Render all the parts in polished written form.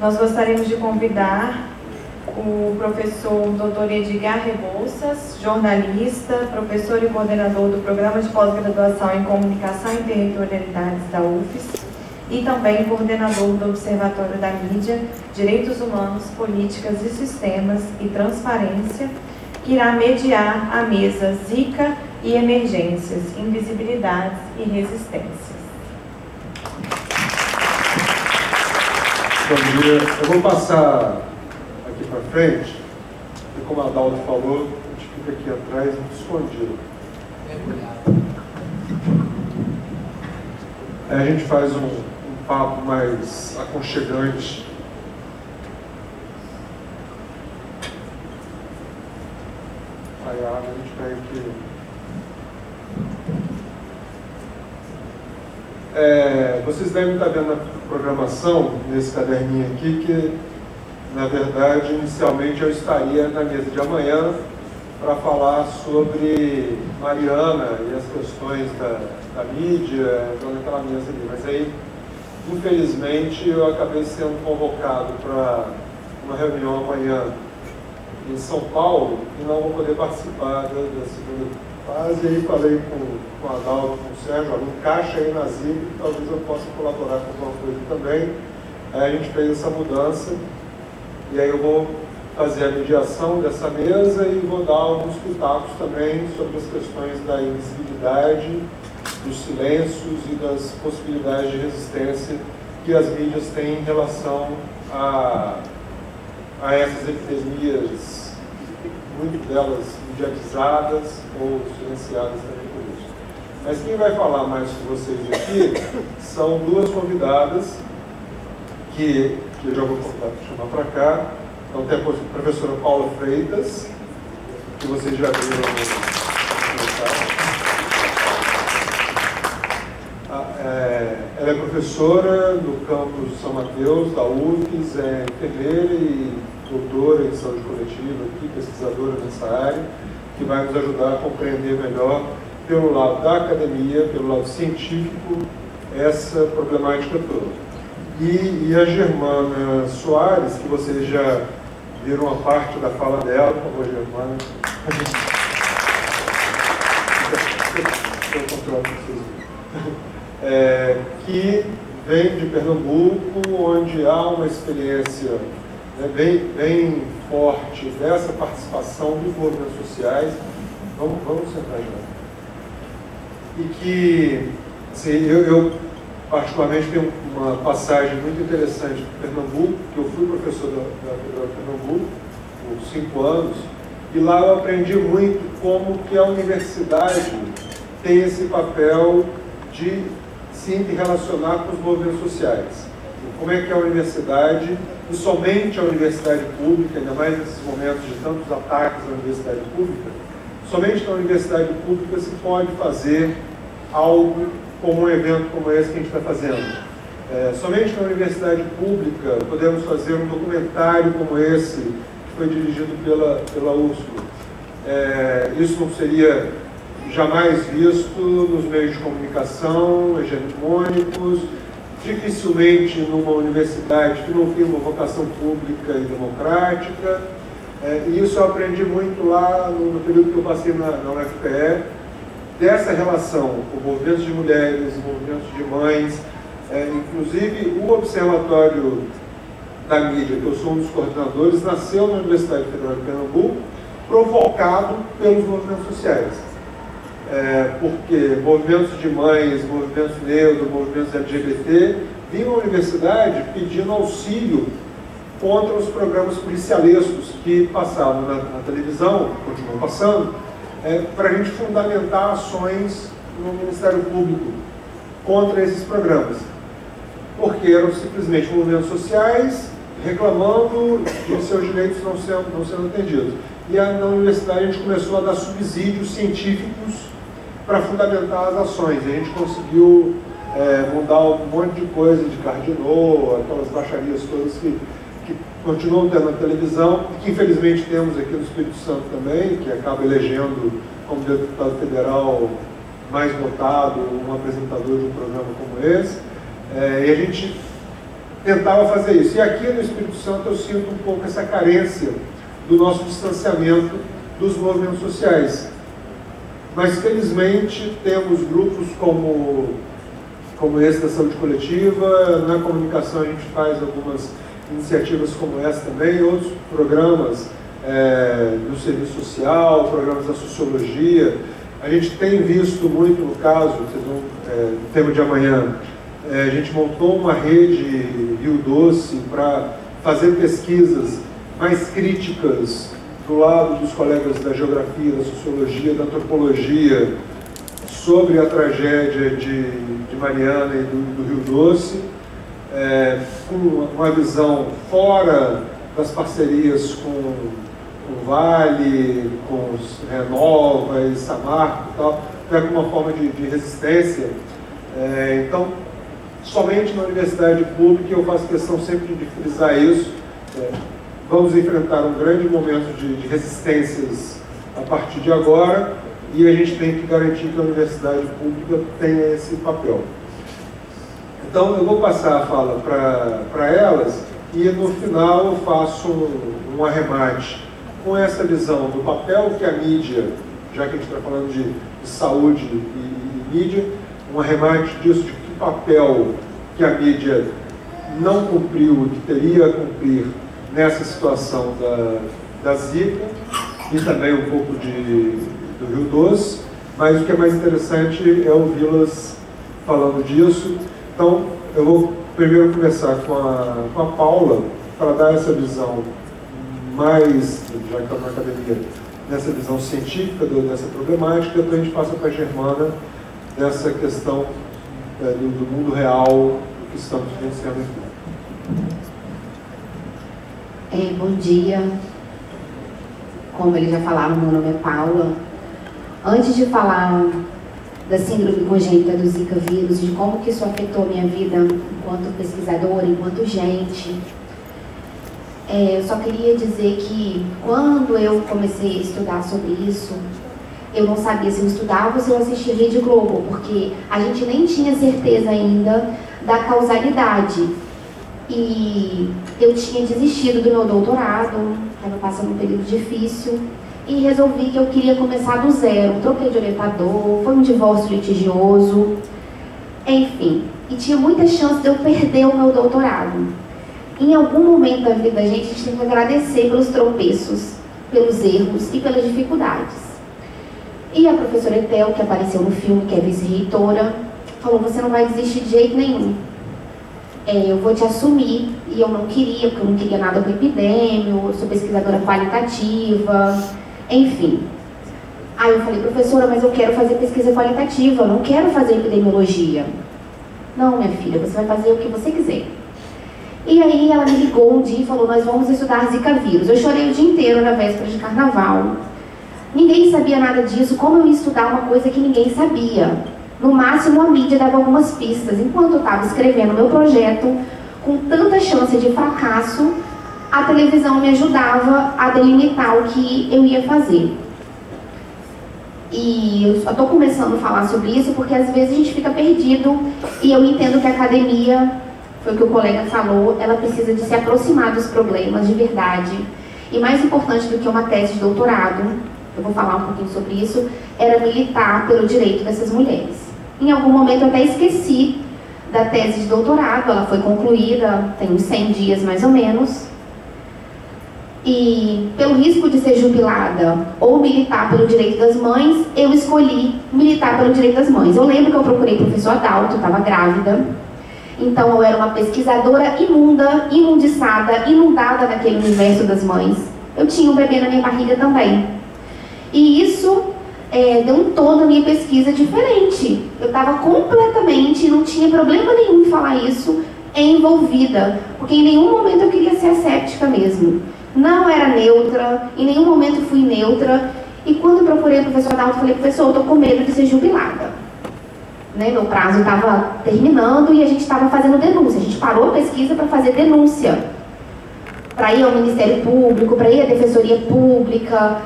nós gostaríamos de convidar o professor Dr. Edgar Rebouças, jornalista, professor e coordenador do Programa de Pós-Graduação em Comunicação e Territorialidades da UFES e também coordenador do Observatório da Mídia, Direitos Humanos, Políticas e Sistemas e Transparência, que irá mediar a mesa Zika e Emergências, Invisibilidades e Resistências. Bom dia. Eu vou passar aqui para frente, e como a Adalto falou, a gente fica aqui atrás, muito escondido. Aí a gente faz um papo mais aconchegante. Aí a água a gente pega aqui. Vocês devem estar vendo a programação nesse caderninho aqui, que na verdade inicialmente eu estaria na mesa de amanhã para falar sobre Mariana e as questões da mídia, naquela mesa ali. Mas aí, infelizmente, eu acabei sendo convocado para uma reunião amanhã em São Paulo e não vou poder participar da segunda fase. E aí falei com a Adalto, com o Sérgio, encaixa aí na Zika, que talvez eu possa colaborar com alguma coisa também. Aí a gente fez essa mudança e aí eu vou fazer a mediação dessa mesa e vou dar alguns pitacos também sobre as questões da invisibilidade, dos silêncios e das possibilidades de resistência que as mídias têm em relação a essas epidemias, muito delas mediatizadas ou silenciadas também por isso. Mas quem vai falar mais com vocês aqui são duas convidadas que eu já vou chamar para cá. Então tem a professora Paula Freitas, que vocês já viram no comentário. Ela é professora no campus São Mateus, da UFES, é enfermeira e doutora em saúde coletiva, aqui, pesquisadora nessa área, que vai nos ajudar a compreender melhor, pelo lado da academia, pelo lado científico, essa problemática toda. E a Germana Soares, que vocês já viram uma parte da fala dela, por favor, Germana. Que vem de Pernambuco, onde há uma experiência bem forte dessa participação dos movimentos sociais. Vamos sentar já. E que, assim, eu particularmente tenho uma passagem muito interessante de Pernambuco, que eu fui professor da Federal de Pernambuco por 5 anos, e lá eu aprendi muito como que a universidade tem esse papel de se interrelacionar com os movimentos sociais. Como é que a universidade, e somente a universidade pública, ainda mais nesses momentos de tantos ataques à universidade pública, somente na universidade pública se pode fazer algo como um evento como esse que a gente está fazendo. Somente na universidade pública podemos fazer um documentário como esse, que foi dirigido pela USP. Isso não seria jamais visto nos meios de comunicação hegemônicos, dificilmente numa universidade que não tem uma vocação pública e democrática. E isso eu aprendi muito lá no período que eu passei na UFPE, dessa relação com movimentos de mulheres, movimentos de mães, inclusive o Observatório da Mídia, que eu sou um dos coordenadores, nasceu na Universidade Federal de Pernambuco, provocado pelos movimentos sociais. Porque movimentos de mães, movimentos negros, movimentos LGBT vinham à universidade pedindo auxílio contra os programas policialescos que passavam na televisão, continuam passando, para a gente fundamentar ações no Ministério Público contra esses programas. Porque eram simplesmente movimentos sociais reclamando de seus direitos não sendo atendidos. E na universidade a gente começou a dar subsídios científicos para fundamentar as ações. E a gente conseguiu mudar um monte de coisa de Cardinô, aquelas baixarias todas que continuam tendo na televisão, e que infelizmente temos aqui no Espírito Santo também, que acaba elegendo como deputado federal mais votado um apresentador de um programa como esse. E a gente tentava fazer isso. E aqui no Espírito Santo eu sinto um pouco essa carência do nosso distanciamento dos movimentos sociais. Mas, felizmente, temos grupos como esse da saúde coletiva. Na comunicação a gente faz algumas iniciativas como essa também, outros programas do serviço social, programas da sociologia. A gente tem visto muito, no caso, vocês vão, no tema de amanhã, a gente montou uma rede Rio Doce para fazer pesquisas mais críticas do lado dos colegas da geografia, da sociologia, da antropologia, sobre a tragédia de Mariana e do Rio Doce, com uma visão fora das parcerias com o Vale, com os Renova e Samarco e tal, até como uma forma de resistência. Então, somente na universidade pública, eu faço questão sempre de frisar isso, vamos enfrentar um grande momento de resistências a partir de agora, e a gente tem que garantir que a universidade pública tenha esse papel. Então, eu vou passar a fala para elas, e no final eu faço um arremate com essa visão do papel que a mídia, já que a gente está falando de saúde e mídia, um arremate disso, de que papel que a mídia não cumpriu e que teria a cumprir nessa situação da Zika, e também um pouco do Rio Doce, mas o que é mais interessante é ouvi-las falando disso. Então, eu vou primeiro começar com a Paula, para dar essa visão mais, já que está na academia, nessa visão científica dessa problemática. Depois a gente passa para a Germana, dessa questão do mundo real, do que estamos vivenciando aqui. Bom dia. Como eles já falaram, meu nome é Paula. Antes de falar da síndrome congênita do Zika vírus, de como que isso afetou minha vida enquanto pesquisadora, enquanto gente, eu só queria dizer que quando eu comecei a estudar sobre isso, eu não sabia se eu estudava ou se eu assistia Rede Globo, porque a gente nem tinha certeza ainda da causalidade. E eu tinha desistido do meu doutorado, estava passando um período difícil, e resolvi que eu queria começar do zero. Troquei de orientador, foi um divórcio litigioso, enfim. E tinha muita chance de eu perder o meu doutorado. Em algum momento da vida da gente, a gente tem que agradecer pelos tropeços, pelos erros e pelas dificuldades. E a professora Etel, que apareceu no filme, que é vice-reitora, falou: você não vai desistir de jeito nenhum. Eu vou te assumir. E eu não queria, porque eu não queria nada com epidêmio, eu sou pesquisadora qualitativa, enfim. Aí eu falei: professora, mas eu quero fazer pesquisa qualitativa, eu não quero fazer epidemiologia. Não, minha filha, você vai fazer o que você quiser. E aí ela me ligou um dia e falou: nós vamos estudar Zika vírus. Eu chorei o dia inteiro na véspera de carnaval. Ninguém sabia nada disso, como eu ia estudar uma coisa que ninguém sabia? No máximo a mídia dava algumas pistas. Enquanto eu estava escrevendo meu projeto, com tanta chance de fracasso, a televisão me ajudava a delimitar o que eu ia fazer. E eu só estou começando a falar sobre isso porque às vezes a gente fica perdido, e eu entendo que a academia, foi o que o colega falou, ela precisa de se aproximar dos problemas de verdade. E mais importante do que uma tese de doutorado, eu vou falar um pouquinho sobre isso, era militar pelo direito dessas mulheres. Em algum momento eu até esqueci da tese de doutorado, ela foi concluída tem uns 100 dias mais ou menos. E pelo risco de ser jubilada ou militar pelo direito das mães, eu escolhi militar pelo direito das mães. Eu lembro que eu procurei o professor Adalto, eu estava grávida. Então eu era uma pesquisadora imunda, imundiçada, inundada naquele universo das mães. Eu tinha um bebê na minha barriga também. E isso deu um tom na minha pesquisa diferente. Eu estava completamente, não tinha problema nenhum em falar isso, envolvida. Porque em nenhum momento eu queria ser asséptica mesmo. Não era neutra, em nenhum momento fui neutra. E quando eu procurei o professor Adalto, eu falei: professor, eu estou com medo de ser jubilada. Meu prazo estava terminando e a gente estava fazendo denúncia. A gente parou a pesquisa para fazer denúncia. Para ir ao Ministério Público, para ir à Defensoria Pública,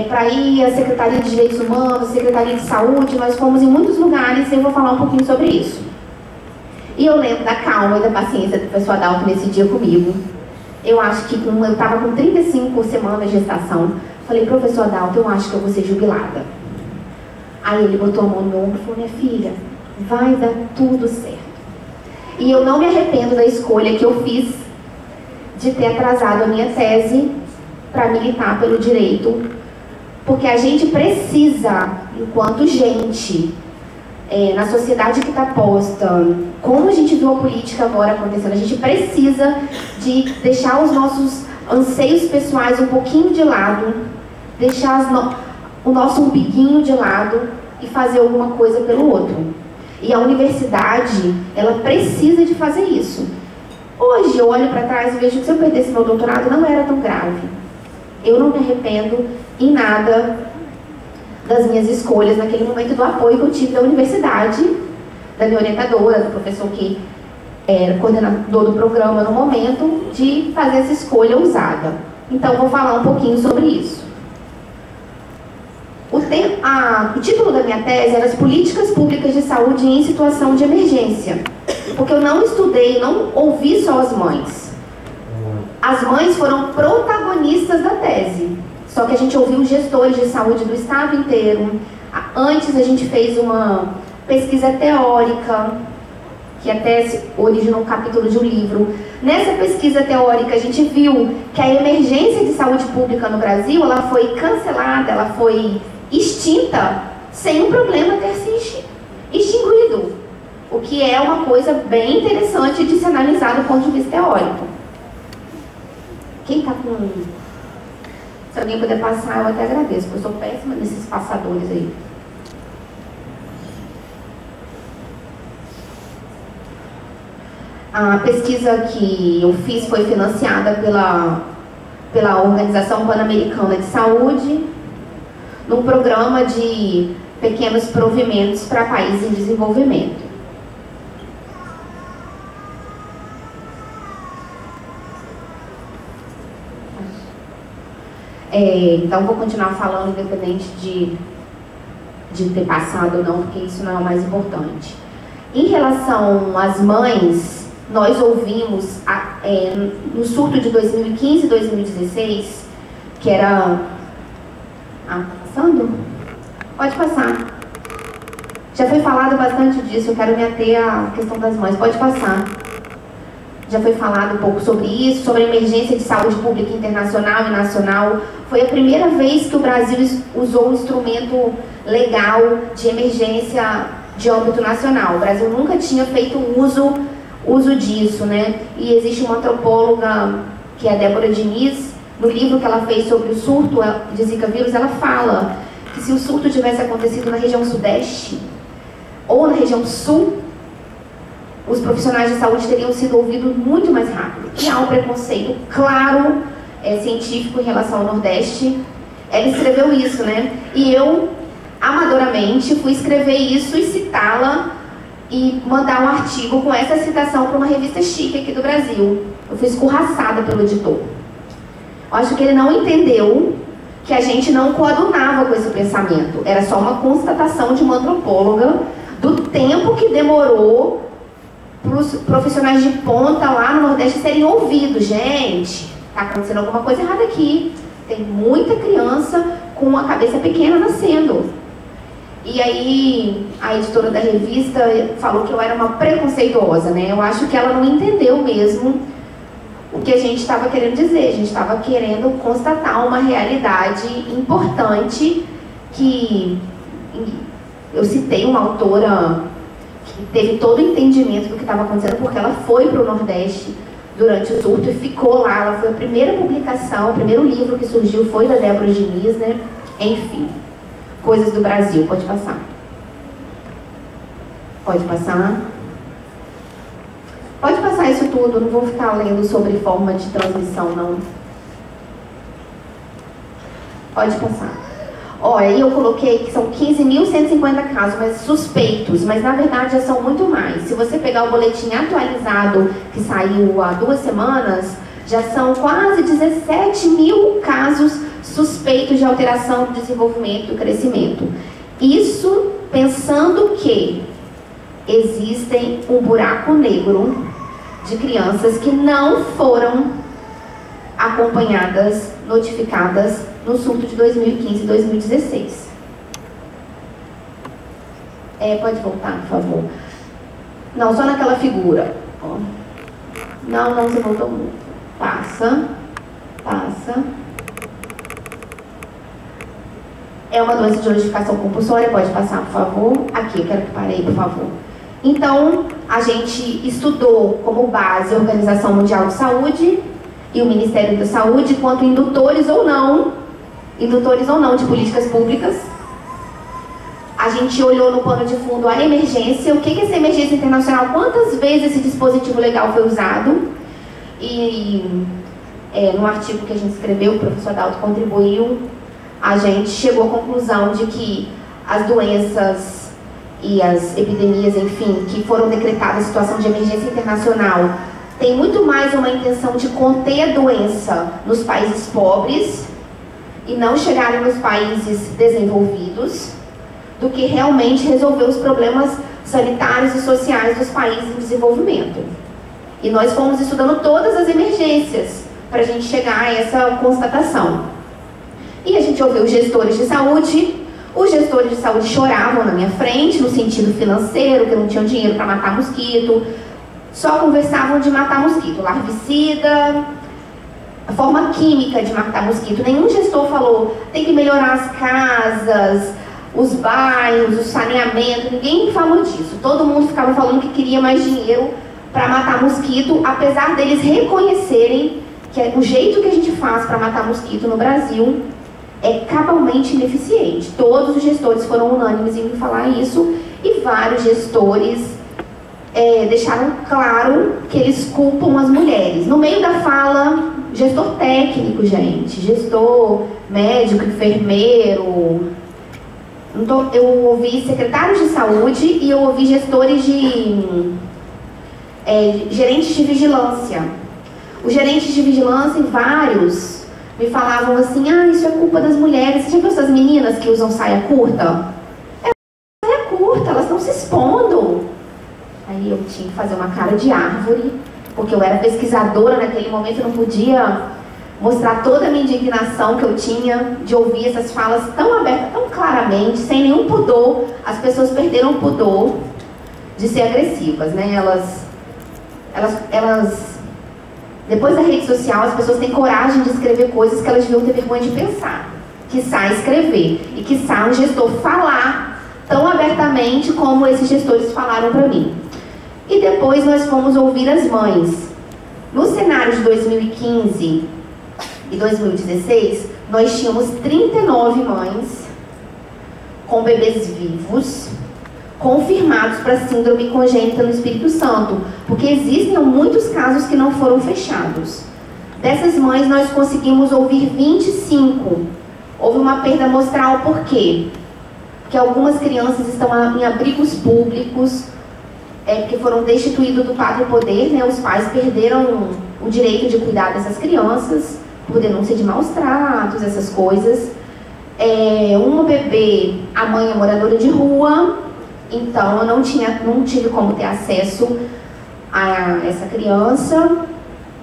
para ir à Secretaria de Direitos Humanos, Secretaria de Saúde. Nós fomos em muitos lugares e eu vou falar um pouquinho sobre isso. E eu lembro da calma e da paciência do professor Adalto nesse dia comigo. Eu acho que eu estava com 35 semanas de gestação. Falei, professor Adalto, eu acho que eu vou ser jubilada. Aí ele botou a mão no meu ombro e falou, minha filha, vai dar tudo certo. E eu não me arrependo da escolha que eu fiz de ter atrasado a minha tese para militar pelo direito, porque a gente precisa, enquanto gente, na sociedade que está posta, como a gente viu a política agora acontecendo, a gente precisa de deixar os nossos anseios pessoais um pouquinho de lado, deixar o nosso umbiguinho de lado e fazer alguma coisa pelo outro. E a universidade, ela precisa de fazer isso. Hoje eu olho para trás e vejo que se eu perdesse meu doutorado não era tão grave. Eu não me arrependo em nada das minhas escolhas naquele momento, do apoio que eu tive da universidade, da minha orientadora, do professor que era coordenador do programa no momento, de fazer essa escolha ousada. Então vou falar um pouquinho sobre isso. O título da minha tese era As Políticas Públicas de Saúde em Situação de Emergência, porque eu não estudei, não ouvi só as mães. As mães foram protagonistas da tese, só que a gente ouviu gestores de saúde do estado inteiro. Antes a gente fez uma pesquisa teórica, que até se originou um capítulo de um livro. Nessa pesquisa teórica a gente viu que a emergência de saúde pública no Brasil, ela foi cancelada, ela foi extinta, sem o problema ter se extinguido. O que é uma coisa bem interessante de se analisar do ponto de vista teórico. Quem está com... Se alguém puder passar, eu até agradeço, porque eu sou péssima nesses passadores aí. A pesquisa que eu fiz foi financiada pela Organização Pan-Americana de Saúde, num programa de pequenos provimentos para países em desenvolvimento. Então vou continuar falando independente de ter passado ou não, porque isso não é o mais importante. Em relação às mães, nós ouvimos no surto de 2015 e 2016, que era... passando? Pode passar. Já foi falado bastante disso, eu quero me ater à questão das mães. Pode passar. Já foi falado um pouco sobre isso, sobre a emergência de saúde pública internacional e nacional. Foi a primeira vez que o Brasil usou um instrumento legal de emergência de âmbito nacional. O Brasil nunca tinha feito uso disso, né? E existe uma antropóloga, que é a Débora Diniz, no livro que ela fez sobre o surto de Zika vírus, ela fala que se o surto tivesse acontecido na região sudeste ou na região sul, os profissionais de saúde teriam sido ouvidos muito mais rápido. E há um preconceito claro, científico em relação ao Nordeste. Ela escreveu isso, né? E eu, amadoramente, fui escrever isso e citá-la e mandar um artigo com essa citação para uma revista chique aqui do Brasil. Eu fui escorraçada pelo editor. Eu acho que ele não entendeu que a gente não coadunava com esse pensamento. Era só uma constatação de uma antropóloga do tempo que demorou para os profissionais de ponta lá no Nordeste serem ouvidos. Gente, está acontecendo alguma coisa errada aqui. Tem muita criança com a cabeça pequena nascendo. E aí a editora da revista falou que eu era uma preconceituosa, né? Eu acho que ela não entendeu mesmo o que a gente estava querendo dizer. A gente estava querendo constatar uma realidade importante, que eu citei uma autora que teve todo o entendimento do que estava acontecendo, porque ela foi para o Nordeste durante o surto e ficou lá. Ela foi a primeira publicação, o primeiro livro que surgiu foi da Débora Diniz, né? Enfim, coisas do Brasil. Pode passar. Pode passar. Pode passar isso tudo, não vou ficar lendo sobre forma de transmissão, não. Pode passar. Olha, aí eu coloquei que são 15.150 casos, mas suspeitos, mas na verdade já são muito mais. Se você pegar o boletim atualizado, que saiu há 2 semanas, já são quase 17 mil casos suspeitos de alteração do desenvolvimento e crescimento. Isso pensando que existem um buraco negro de crianças que não foram acompanhadas, notificadas no surto de 2015 e 2016. Pode voltar, por favor. Não, só naquela figura. Ó. Não, você voltou muito. Passa. É uma doença de notificação compulsória, pode passar, por favor. Aqui, eu quero que pare aí, por favor. Então, a gente estudou como base a Organização Mundial de Saúde e o Ministério da Saúde quanto indutores ou não de políticas públicas. A gente olhou no pano de fundo a emergência, o que é essa emergência internacional, quantas vezes esse dispositivo legal foi usado. E no artigo que a gente escreveu, o professor Adalto contribuiu, a gente chegou à conclusão de que as doenças e as epidemias, enfim, que foram decretadas em situação de emergência internacional, tem muito mais uma intenção de conter a doença nos países pobres e não chegarem nos países desenvolvidos, do que realmente resolver os problemas sanitários e sociais dos países em desenvolvimento. E nós fomos estudando todas as emergências para a gente chegar a essa constatação. E a gente ouviu os gestores de saúde. Os gestores de saúde choravam na minha frente, no sentido financeiro, que não tinham dinheiro para matar mosquito. Só conversavam de matar mosquito, larvicida, a forma química de matar mosquito. Nenhum gestor falou, tem que melhorar as casas, os bairros, o saneamento, ninguém falou disso. Todo mundo ficava falando que queria mais dinheiro para matar mosquito, apesar deles reconhecerem que o jeito que a gente faz para matar mosquito no Brasil é cabalmente ineficiente. Todos os gestores foram unânimes em falar isso, e vários gestores deixaram claro que eles culpam as mulheres. No meio da fala, gestor técnico, gente, gestor médico, enfermeiro, eu ouvi secretários de saúde e eu ouvi gestores de gerentes de vigilância. Os gerentes de vigilância, vários, me falavam assim, isso é culpa das mulheres. Você já viu essas meninas que usam saia curta? Saia curta, elas estão se expondo. Aí eu tinha que fazer uma cara de árvore, porque eu era pesquisadora naquele momento, eu não podia mostrar toda a minha indignação que eu tinha de ouvir essas falas tão abertas, tão claramente, sem nenhum pudor. As pessoas perderam o pudor de ser agressivas, né? Elas depois da rede social, as pessoas têm coragem de escrever coisas que elas deviam ter vergonha de pensar, quiçá escrever, e quiçá um gestor falar tão abertamente como esses gestores falaram para mim. E depois nós fomos ouvir as mães. No cenário de 2015 e 2016, nós tínhamos 39 mães com bebês vivos confirmados para síndrome congênita no Espírito Santo, porque existem muitos casos que não foram fechados. Dessas mães, nós conseguimos ouvir 25. Houve uma perda amostral, por quê? Porque algumas crianças estão em abrigos públicos, porque foram destituídos do pátrio poder, né? Os pais perderam o direito de cuidar dessas crianças, por denúncia de maus tratos, essas coisas. Uma bebê, a mãe é moradora de rua, então eu não tive como ter acesso a essa criança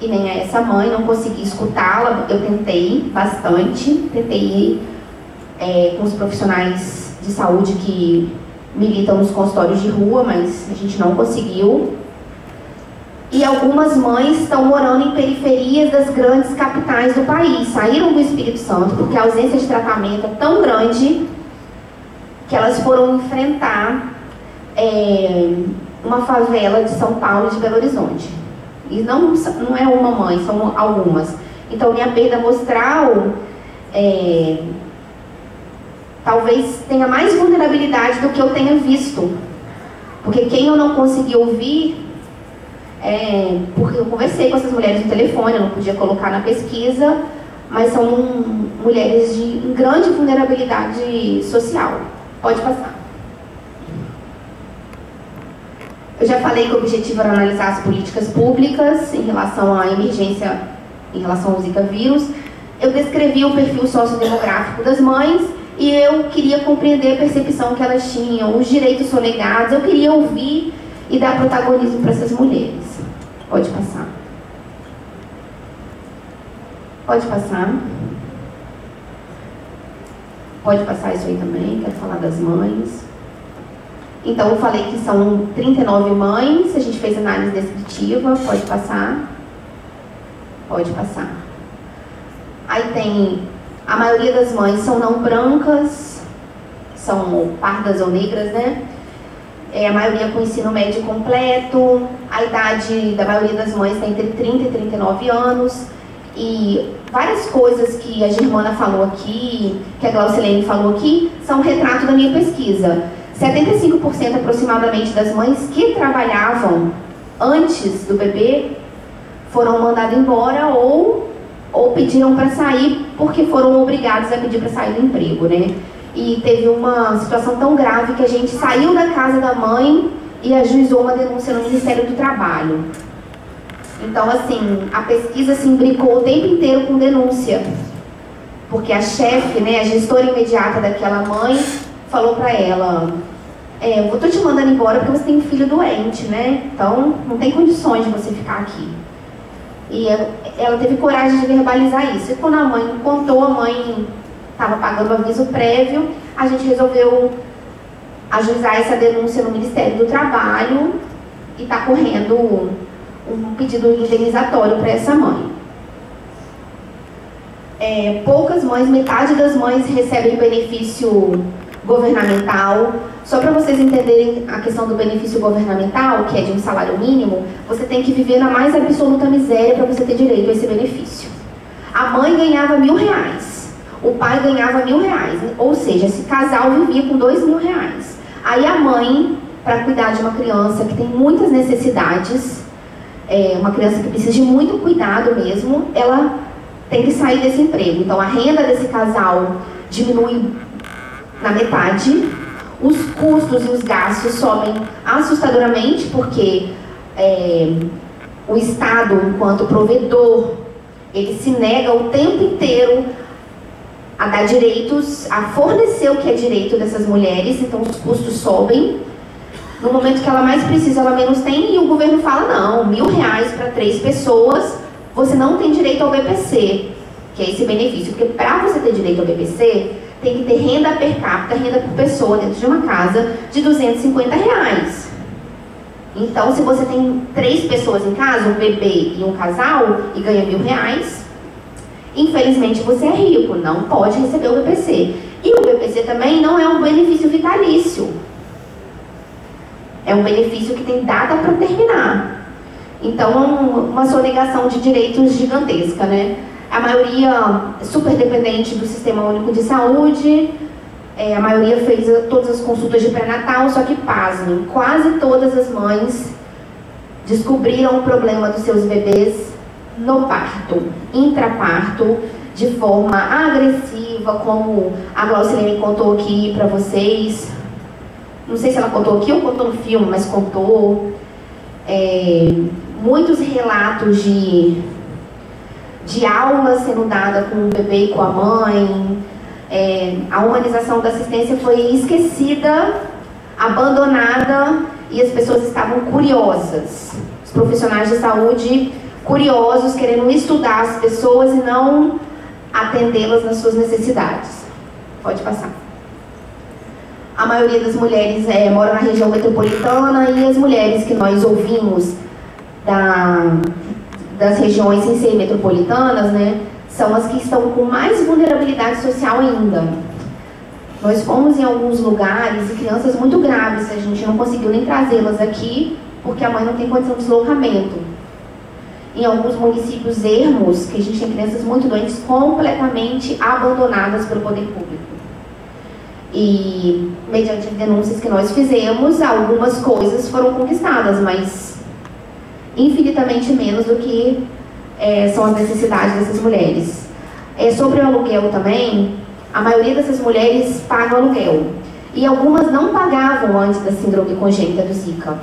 e nem a essa mãe, não consegui escutá-la. Eu tentei bastante, tentei ir com os profissionais de saúde que militam nos consultórios de rua, mas a gente não conseguiu. E algumas mães estão morando em periferias das grandes capitais do país, saíram do Espírito Santo porque a ausência de tratamento é tão grande que elas foram enfrentar uma favela de São Paulo e de Belo Horizonte. E não é uma mãe, são algumas. Então minha perda amostral talvez tenha mais vulnerabilidade do que eu tenha visto. Porque quem eu não consegui ouvir, porque eu conversei com essas mulheres no telefone, eu não podia colocar na pesquisa, mas são mulheres em grande vulnerabilidade social. Pode passar. Eu já falei que o objetivo era analisar as políticas públicas em relação à emergência, em relação ao Zika vírus. Eu descrevi o perfil sociodemográfico das mães e eu queria compreender a percepção que elas tinham, os direitos sonegados, eu queria ouvir e dar protagonismo para essas mulheres. Pode passar. Pode passar. Pode passar isso aí também, quero falar das mães. Então, eu falei que são 39 mães, a gente fez análise descritiva, pode passar. Pode passar. Aí tem, a maioria das mães são não brancas, são pardas ou negras, né? A maioria com ensino médio completo, a idade da maioria das mães está entre 30 e 39 anos. E várias coisas que a Germana falou aqui, que a Glaucilene falou aqui, são um retrato da minha pesquisa. 75% aproximadamente das mães que trabalhavam antes do bebê foram mandadas embora ou pediram para sair porque foram obrigados a pedir para sair do emprego, né? E teve uma situação tão grave que a gente saiu da casa da mãe e ajuizou uma denúncia no Ministério do Trabalho. Então, assim, a pesquisa se imbricou o tempo inteiro com denúncia, porque a chefe, né, a gestora imediata daquela mãe, falou para ela: eu tô te mandando embora porque você tem um filho doente, né? Então, não tem condições de você ficar aqui. E ela teve coragem de verbalizar isso. E quando a mãe contou, a mãe estava pagando aviso prévio, a gente resolveu ajuizar essa denúncia no Ministério do Trabalho e está correndo um pedido indenizatório para essa mãe. Poucas mães, metade das mães recebem benefício governamental. Só para vocês entenderem a questão do benefício governamental, que é de um salário mínimo, você tem que viver na mais absoluta miséria para você ter direito a esse benefício. A mãe ganhava R$1.000, o pai ganhava R$1.000, ou seja, esse casal vivia com R$2.000. Aí a mãe, para cuidar de uma criança que tem muitas necessidades, uma criança que precisa de muito cuidado mesmo, ela tem que sair desse emprego. Então a renda desse casal diminui na metade, os custos e os gastos sobem assustadoramente, porque o Estado, enquanto provedor, ele se nega o tempo inteiro a dar direitos, a fornecer o que é direito dessas mulheres, então os custos sobem. No momento que ela mais precisa, ela menos tem, e o governo fala: não, R$1.000 para 3 pessoas, você não tem direito ao BPC, que é esse benefício. Porque para você ter direito ao BPC, tem que ter renda per capita, renda por pessoa dentro de uma casa, de R$250. Então, se você tem 3 pessoas em casa, um bebê e um casal, e ganha R$1.000, infelizmente você é rico, não pode receber o BPC. E o BPC também não é um benefício vitalício. É um benefício que tem data para terminar. Então, uma sonegação de direitos gigantesca, né? A maioria super dependente do Sistema Único de Saúde, a maioria fez todas as consultas de pré-natal, só que, pasmem, quase todas as mães descobriram o problema dos seus bebês no parto, intraparto, de forma agressiva, como a Glaucilene contou aqui para vocês. Não sei se ela contou aqui ou contou no filme, mas contou. Muitos relatos de aulas sendo dada com o bebê e com a mãe. A humanização da assistência foi esquecida, abandonada, e as pessoas estavam curiosas. Os profissionais de saúde curiosos, querendo estudar as pessoas e não atendê-las nas suas necessidades. Pode passar. A maioria das mulheres mora na região metropolitana, e as mulheres que nós ouvimos das regiões sem ser metropolitanas, né, são as que estão com mais vulnerabilidade social ainda. Nós fomos em alguns lugares e crianças muito graves, a gente não conseguiu nem trazê-las aqui, porque a mãe não tem condição de deslocamento. Em alguns municípios ermos, que a gente tem crianças muito doentes, completamente abandonadas pelo poder público. E, mediante denúncias que nós fizemos, algumas coisas foram conquistadas, mas infinitamente menos do que são as necessidades dessas mulheres. Sobre o aluguel também, a maioria dessas mulheres pagam aluguel. E algumas não pagavam antes da síndrome congênita do Zika.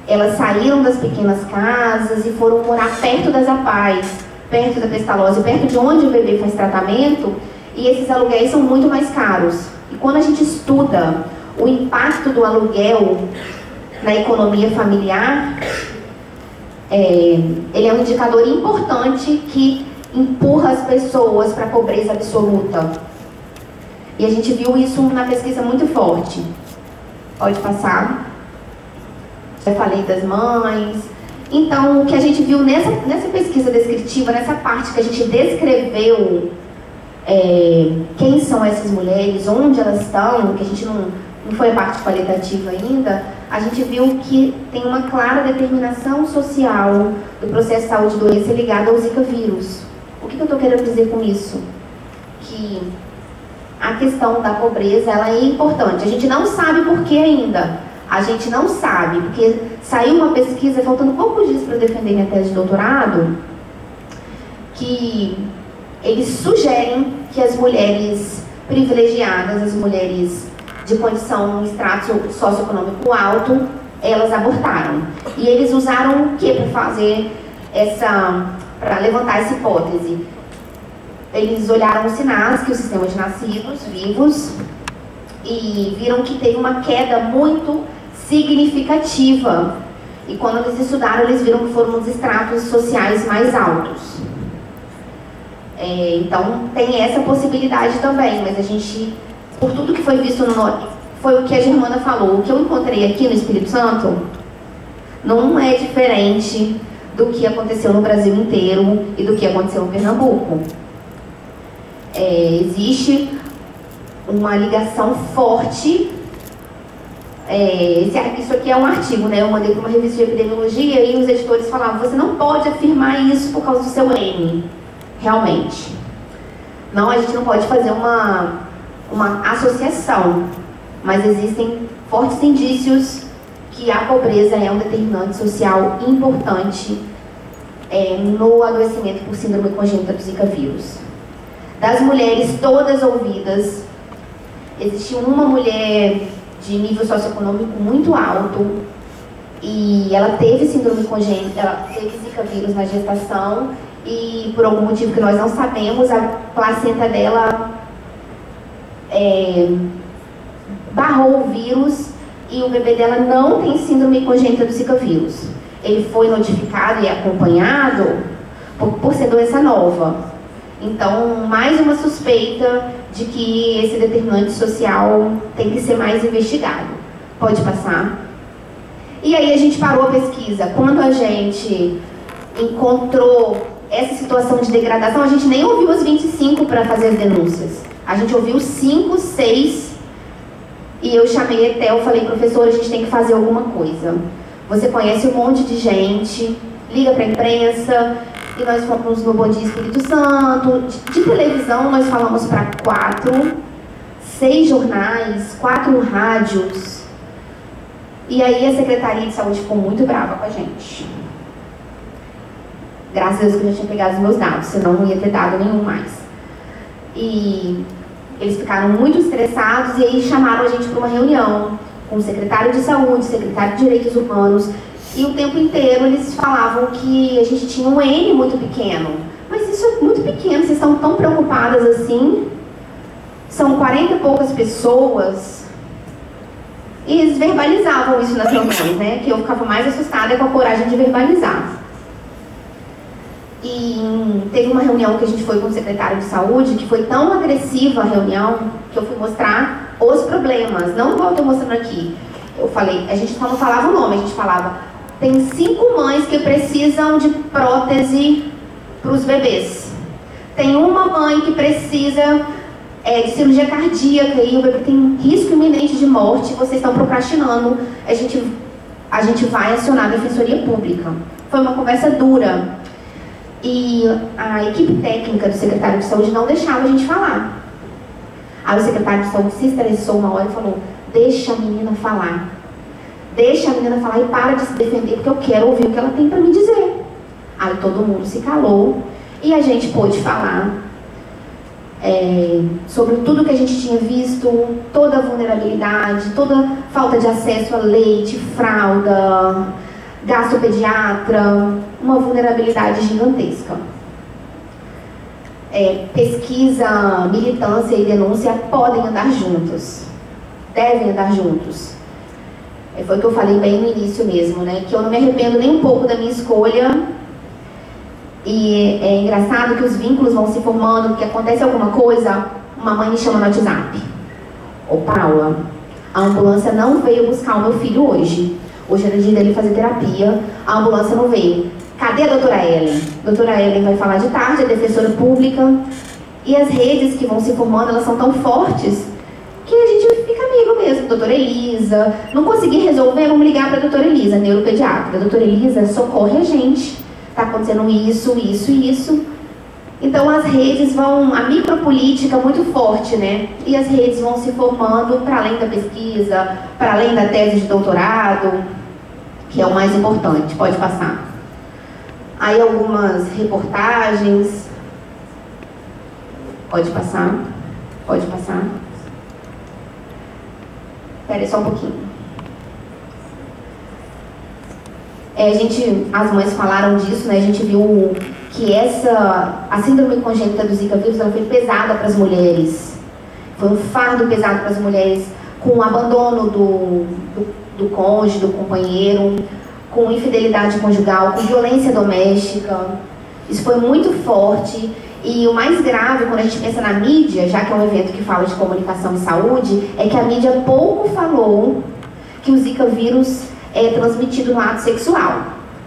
Elas saíram das pequenas casas e foram morar perto das APAES, perto da pestalose, perto de onde o bebê faz tratamento, e esses aluguéis são muito mais caros. E quando a gente estuda o impacto do aluguel na economia familiar, ele é um indicador importante que empurra as pessoas para a pobreza absoluta. E a gente viu isso na pesquisa muito forte. Pode passar. Já falei das mães. Então, o que a gente viu nessa pesquisa descritiva, nessa parte que a gente descreveu quem são essas mulheres, onde elas estão, que a gente não foi a parte qualitativa ainda, a gente viu que tem uma clara determinação social do processo de saúde e doença ligado ao Zika vírus. O que eu estou querendo dizer com isso? Que a questão da pobreza, ela é importante. A gente não sabe por que ainda. A gente não sabe, porque saiu uma pesquisa, faltando poucos dias para defender minha tese de doutorado, que eles sugerem que as mulheres privilegiadas, as mulheres de condição, extrato socioeconômico alto, elas abortaram. E eles usaram o que para fazer para levantar essa hipótese? Eles olharam os sinais que o sistema de nascidos vivos e viram que teve uma queda muito significativa. E quando eles estudaram, eles viram que foram os estratos sociais mais altos. Então, tem essa possibilidade também, mas a gente, por tudo que foi visto no norte, foi o que a Germana falou. O que eu encontrei aqui no Espírito Santo não é diferente do que aconteceu no Brasil inteiro e do que aconteceu no Pernambuco. Existe uma ligação forte. Isso aqui é um artigo, né? Eu mandei para uma revista de epidemiologia e os editores falavam: você não pode afirmar isso por causa do seu N. Realmente. Não, a gente não pode fazer uma associação, mas existem fortes indícios que a pobreza é um determinante social importante no adoecimento por síndrome congênita do Zika vírus. Das mulheres todas ouvidas, existe uma mulher de nível socioeconômico muito alto e ela teve síndrome congênita, ela teve Zika vírus na gestação e por algum motivo que nós não sabemos, a placenta dela barrou o vírus e o bebê dela não tem síndrome congênita do Zika vírus. Ele foi notificado e acompanhado por ser doença nova. Então, mais uma suspeita de que esse determinante social tem que ser mais investigado. Pode passar. E aí a gente parou a pesquisa. Quando a gente encontrou essa situação de degradação, a gente nem ouviu os 25 para fazer as denúncias. A gente ouviu 5, 6, e eu chamei a Etel, falei: professora, a gente tem que fazer alguma coisa. Você conhece um monte de gente, liga para a imprensa. E nós fomos no Bom Dia Espírito Santo. De televisão nós falamos para 4, 6 jornais, 4 rádios. E aí a Secretaria de Saúde ficou muito brava com a gente. Graças a Deus que eu já tinha pegado os meus dados, senão não ia ter dado nenhum mais. E eles ficaram muito estressados e aí chamaram a gente para uma reunião com o secretário de Saúde, secretário de Direitos Humanos. E o tempo inteiro eles falavam que a gente tinha um N muito pequeno. Mas isso é muito pequeno, vocês estão tão preocupadas assim? São 40 e poucas pessoas. E eles verbalizavam isso nas reuniões, né? Que eu ficava mais assustada com a coragem de verbalizar. E teve uma reunião que a gente foi com o secretário de Saúde, que foi tão agressiva a reunião, que eu fui mostrar os problemas. Não igual eu estou mostrando aqui. Eu falei, a gente só não falava o nome, a gente falava: tem 5 mães que precisam de prótese para os bebês. Tem uma mãe que precisa de cirurgia cardíaca e o bebê tem risco iminente de morte. Vocês estão procrastinando. A gente vai acionar a Defensoria Pública. Foi uma conversa dura. E a equipe técnica do secretário de Saúde não deixava a gente falar. Aí o secretário de Saúde se estressou uma hora e falou: deixa a menina falar. Deixa a menina falar e para de se defender, porque eu quero ouvir o que ela tem para me dizer. Aí todo mundo se calou e a gente pôde falar sobre tudo que a gente tinha visto, toda a vulnerabilidade, toda a falta de acesso a leite, fralda, gasto pediatra, uma vulnerabilidade gigantesca. pesquisa, militância e denúncia podem andar juntos, devem andar juntos. Foi o que eu falei bem no início mesmo, né? Que eu não me arrependo nem um pouco da minha escolha. E é engraçado que os vínculos vão se formando, que acontece alguma coisa, uma mãe me chama no WhatsApp. Ô Paula, a ambulância não veio buscar o meu filho hoje. Hoje era dia dele fazer terapia, a ambulância não veio. Cadê a doutora Ellen? A doutora Ellen vai falar de tarde, é defensora pública. E as redes que vão se formando, elas são tão fortes que a gente fica amigo mesmo. Doutora Elisa, não consegui resolver, vamos ligar para a doutora Elisa, neuropediatra. A doutora Elisa socorre a gente. Está acontecendo isso, isso e isso. Então as redes vão, a micropolítica é muito forte, né? E as redes vão se formando para além da pesquisa, para além da tese de doutorado, que é o mais importante. Pode passar. Aí algumas reportagens. Pode passar. Pode passar. Espera aí só um pouquinho. As mães falaram disso, né? A gente viu que a síndrome congênita do Zika vírus, ela foi pesada para as mulheres. Foi um fardo pesado para as mulheres, com o abandono do cônjuge, do companheiro, com infidelidade conjugal, com violência doméstica. Isso foi muito forte. E o mais grave, quando a gente pensa na mídia, já que é um evento que fala de comunicação e saúde, é que a mídia pouco falou que o Zika vírus é transmitido no ato sexual.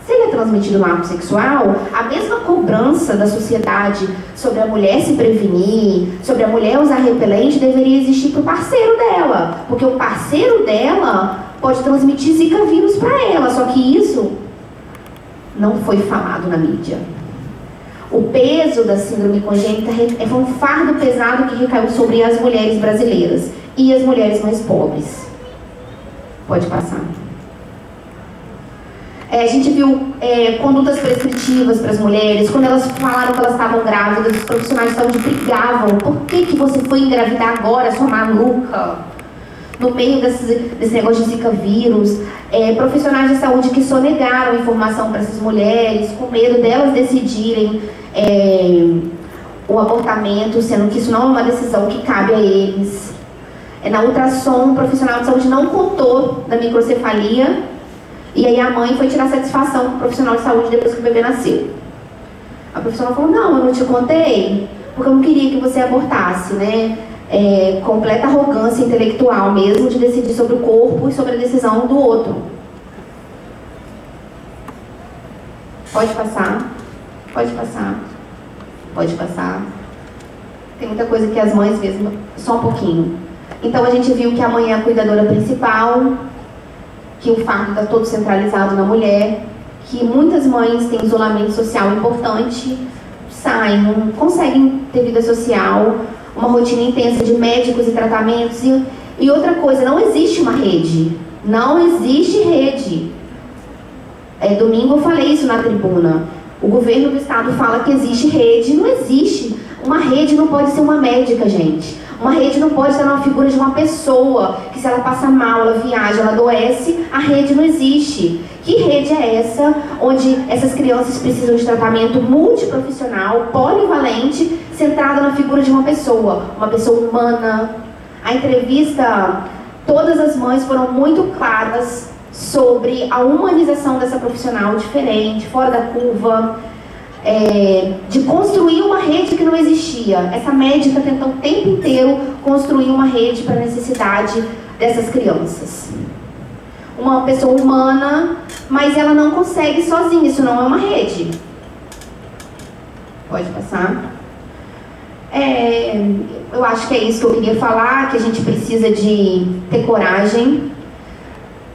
Se ele é transmitido no ato sexual, a mesma cobrança da sociedade sobre a mulher se prevenir, sobre a mulher usar repelente, deveria existir para o parceiro dela. Porque o parceiro dela pode transmitir Zika vírus para ela, só que isso não foi falado na mídia. O peso da síndrome congênita foi um fardo pesado que recaiu sobre as mulheres brasileiras e as mulheres mais pobres. Pode passar. A gente viu condutas prescritivas para as mulheres. Quando elas falaram que elas estavam grávidas, os profissionais de saúde brigavam. Por que você foi engravidar agora, sua maluca? No meio desse negócio de Zika vírus. Profissionais de saúde que sonegaram informação para essas mulheres, com medo delas decidirem o abortamento, sendo que isso não é uma decisão que cabe a eles. Na ultrassom, o profissional de saúde não contou da microcefalia. E aí a mãe foi tirar satisfação com o profissional de saúde depois que o bebê nasceu. A profissional falou, não, eu não te contei, porque eu não queria que você abortasse, né? Completa arrogância intelectual mesmo de decidir sobre o corpo e sobre a decisão do outro. Pode passar. Pode passar. Pode passar. Tem muita coisa que as mães mesmo, só um pouquinho. Então a gente viu que a mãe é a cuidadora principal, que o fardo está todo centralizado na mulher, que muitas mães têm isolamento social importante, saem, não conseguem ter vida social, uma rotina intensa de médicos e tratamentos. E outra coisa, não existe uma rede. Não existe rede. Domingo eu falei isso na tribuna. O governo do estado fala que existe rede. Não existe. Uma rede não pode ser uma médica, gente. Uma rede não pode ser uma figura de uma pessoa, que se ela passa mal, ela viaja, ela adoece, a rede não existe. Que rede é essa, onde essas crianças precisam de tratamento multiprofissional, polivalente, centrado na figura de uma pessoa humana? A entrevista, todas as mães foram muito claras sobre a humanização dessa profissional diferente, fora da curva, de construir uma rede que não existia. Essa médica tentou o tempo inteiro construir uma rede para a necessidade dessas crianças. Uma pessoa humana, mas ela não consegue sozinha, isso não é uma rede. Pode passar. Eu acho que é isso que eu queria falar, que a gente precisa de ter coragem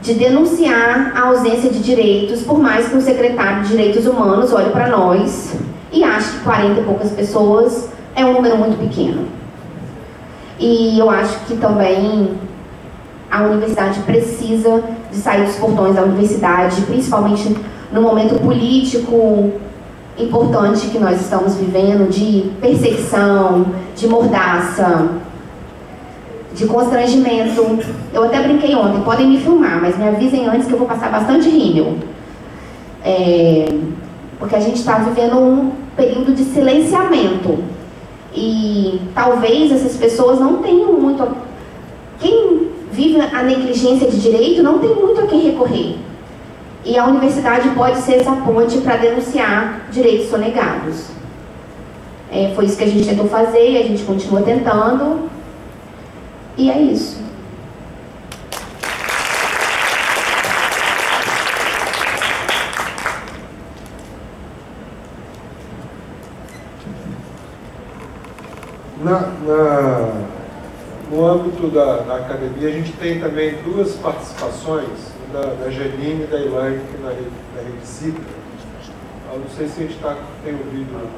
de denunciar a ausência de direitos, por mais que o secretário de Direitos Humanos olhe para nós e ache que 40 e poucas pessoas é um número muito pequeno. E eu acho que também a universidade precisa de sair dos portões da universidade, principalmente no momento político importante que nós estamos vivendo, de perseguição, de mordaça, de constrangimento. Eu até brinquei ontem, podem me filmar, mas me avisem antes que eu vou passar bastante rímel. Porque a gente está vivendo um período de silenciamento. E talvez essas pessoas não tenham muito... Quem vive a negligência de direito não tem muito a quem recorrer. E a universidade pode ser essa ponte para denunciar direitos sonegados. Foi isso que a gente tentou fazer, a gente continua tentando. E é isso. No âmbito da academia, a gente tem também duas participações, da Janine e da Elaine, na Rede Zica. Eu não sei se a gente tem ouvido,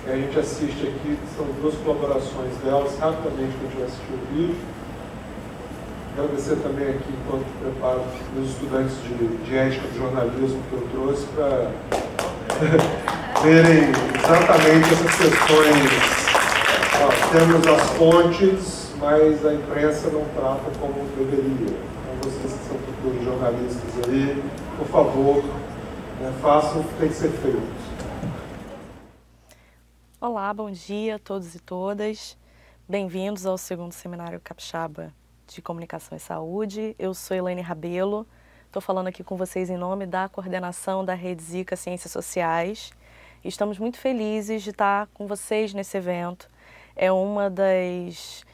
que a gente assiste aqui, são duas colaborações delas, rapidamente que a gente vai assistir o vídeo. Agradecer também aqui, enquanto preparo, os estudantes de ética do jornalismo que eu trouxe para verem exatamente essas questões. Temos as fontes, mas a imprensa não trata como deveria. Então, vocês que são futuros jornalistas aí, por favor, façam o que tem que ser feito. Olá, bom dia a todos e todas. Bem-vindos ao segundo Seminário Capixaba de Comunicação e Saúde. Eu sou Elaine Rabelo, estou falando aqui com vocês em nome da coordenação da Rede Zica Ciências Sociais. Estamos muito felizes de estar com vocês nesse evento. É uma das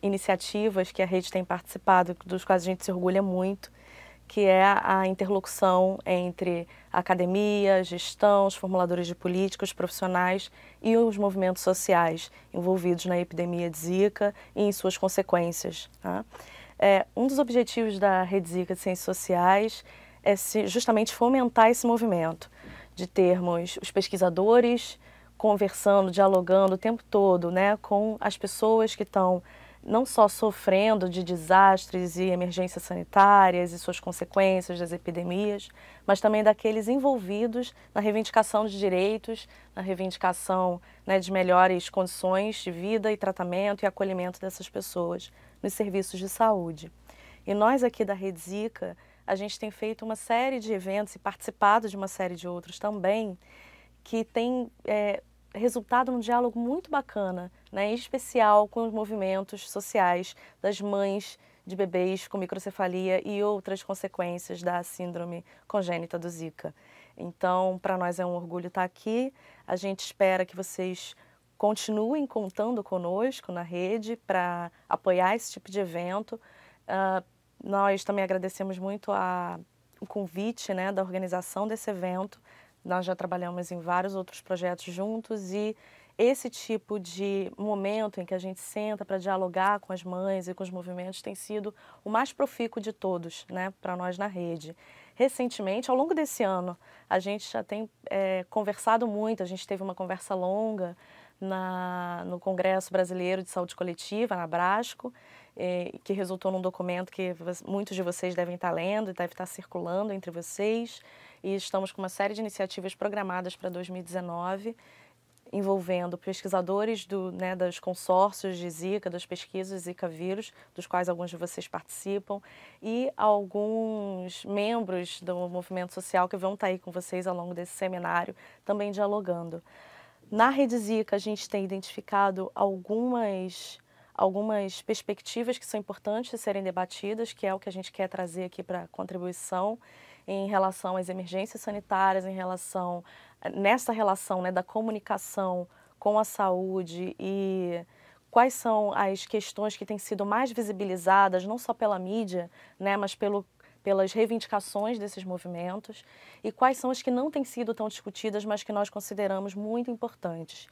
iniciativas que a rede tem participado, dos quais a gente se orgulha muito, que é a interlocução entre a academia, a gestão, os formuladores de políticas, os profissionais e os movimentos sociais envolvidos na epidemia de Zika e em suas consequências. Tá? Um dos objetivos da Rede Zica de Ciências Sociais é justamente fomentar esse movimento, de termos os pesquisadores conversando, dialogando o tempo todo, né, com as pessoas que estão não só sofrendo de desastres e emergências sanitárias e suas consequências das epidemias, mas também daqueles envolvidos na reivindicação de direitos, na reivindicação, né, de melhores condições de vida e tratamento e acolhimento dessas pessoas nos serviços de saúde. E nós aqui da Rede Zica, a gente tem feito uma série de eventos e participado de uma série de outros também, que tem resultado num diálogo muito bacana, né, em especial com os movimentos sociais das mães de bebês com microcefalia e outras consequências da síndrome congênita do Zika. Então, para nós é um orgulho estar aqui. A gente espera que vocês continuem contando conosco na rede para apoiar esse tipo de evento. Nós também agradecemos muito o convite, né, da organização desse evento. Nós já trabalhamos em vários outros projetos juntos e esse tipo de momento em que a gente senta para dialogar com as mães e com os movimentos tem sido o mais profícuo de todos, né, para nós na rede. Recentemente, ao longo desse ano, a gente já tem conversado muito, a gente teve uma conversa longa no Congresso Brasileiro de Saúde Coletiva, na Abrasco, que resultou num documento que muitos de vocês devem estar lendo e deve estar circulando entre vocês. E estamos com uma série de iniciativas programadas para 2019, envolvendo pesquisadores dos consórcios de Zika, das pesquisas Zika vírus, dos quais alguns de vocês participam, e alguns membros do movimento social que vão estar aí com vocês ao longo desse seminário, também dialogando. Na Rede Zica, a gente tem identificado algumas perspectivas que são importantes de serem debatidas, que é o que a gente quer trazer aqui para a contribuição, em relação às emergências sanitárias, nessa relação, né, da comunicação com a saúde e quais são as questões que têm sido mais visibilizadas, não só pela mídia, né, mas pelas reivindicações desses movimentos, e quais são as que não têm sido tão discutidas, mas que nós consideramos muito importantes.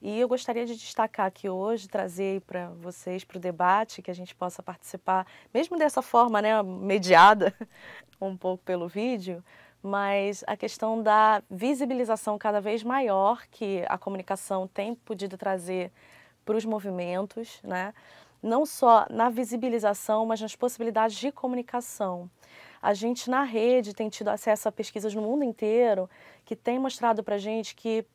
E eu gostaria de destacar aqui hoje, trazer para vocês, para o debate, que a gente possa participar, mesmo dessa forma, né, mediada um pouco pelo vídeo, mas a questão da visibilização cada vez maior que a comunicação tem podido trazer para os movimentos, né, não só na visibilização, mas nas possibilidades de comunicação. A gente, na rede, tem tido acesso a pesquisas no mundo inteiro que têm mostrado para a gente que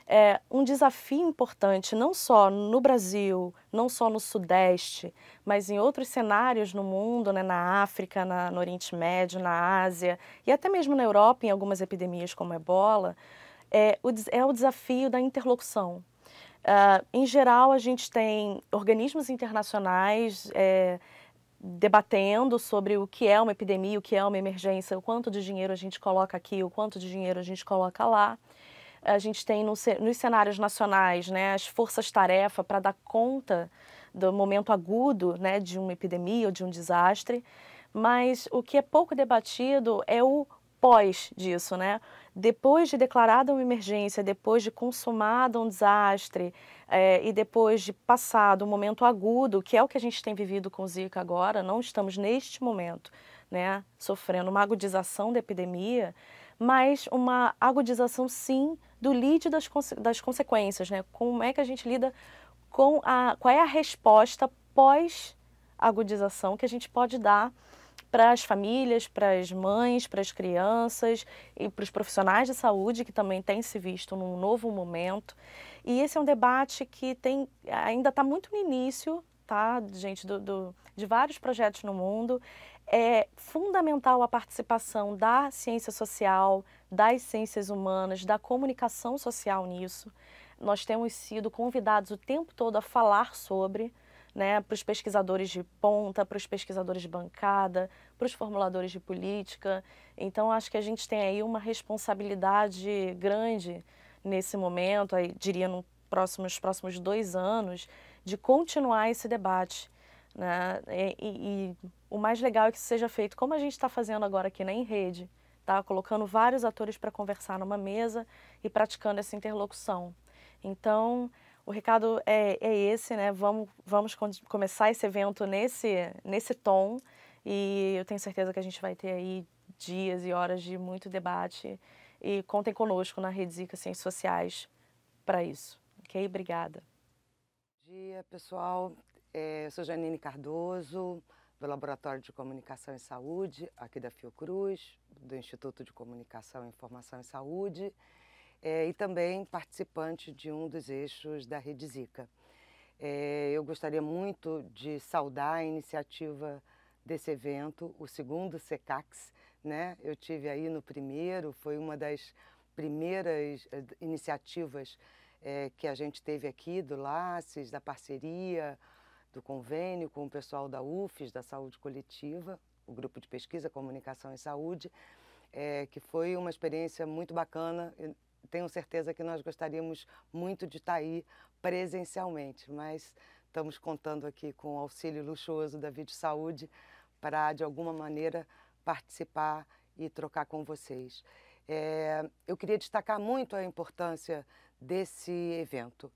é um desafio importante, não só no Brasil, não só no Sudeste, mas em outros cenários no mundo, né, na África, no Oriente Médio, na Ásia e até mesmo na Europa, em algumas epidemias como a Ebola, é o desafio da interlocução. Em geral, a gente tem organismos internacionais debatendo sobre o que é uma epidemia, o que é uma emergência, o quanto de dinheiro a gente coloca aqui, o quanto de dinheiro a gente coloca lá. A gente tem nos cenários nacionais, né, as forças-tarefa para dar conta do momento agudo, né, de uma epidemia ou de um desastre, mas o que é pouco debatido é o pós disso, né? Depois de declarada uma emergência, depois de consumado um desastre e depois de passado um momento agudo, que é o que a gente tem vivido com o Zika agora, não estamos neste momento, né, sofrendo uma agudização da epidemia, mas uma agudização sim do lide das consequências, né? Como é que a gente lida com qual é a resposta pós-agudização que a gente pode dar para as famílias, para as mães, para as crianças e para os profissionais de saúde, que também tem se visto num novo momento. E esse é um debate que ainda está muito no início, tá, gente, de vários projetos no mundo. É fundamental a participação da ciência social, das ciências humanas, da comunicação social nisso. Nós temos sido convidados o tempo todo a falar sobre, né, para os pesquisadores de ponta, para os pesquisadores de bancada, para os formuladores de política. Então, acho que a gente tem aí uma responsabilidade grande nesse momento, aí, diria nos próximos 2 anos, de continuar esse debate, né? E o mais legal é que isso seja feito como a gente está fazendo agora aqui, né, em rede, tá? Colocando vários atores para conversar numa mesa e praticando essa interlocução. Então, o recado é esse, né? Vamos começar esse evento nesse tom, e eu tenho certeza que a gente vai ter aí dias e horas de muito debate, e contem conosco na Rede Zika Ciências Sociais para isso. Ok? Obrigada. Bom dia, pessoal. Eu sou Janine Cardoso, do Laboratório de Comunicação e Saúde, aqui da Fiocruz, do Instituto de Comunicação, Informação e Saúde, e também participante de um dos eixos da Rede Zika. Eu gostaria muito de saudar a iniciativa desse evento, o segundo SECAX, né? Eu tive aí no primeiro, foi uma das primeiras iniciativas que a gente teve aqui do LACES, da parceria, do convênio com o pessoal da UFES, da Saúde Coletiva, o Grupo de Pesquisa, Comunicação e Saúde, que foi uma experiência muito bacana. Eu tenho certeza que nós gostaríamos muito de estar aí presencialmente, mas estamos contando aqui com o auxílio luxuoso da Vídeo Saúde para, de alguma maneira, participar e trocar com vocês. Eu queria destacar muito a importância desse evento,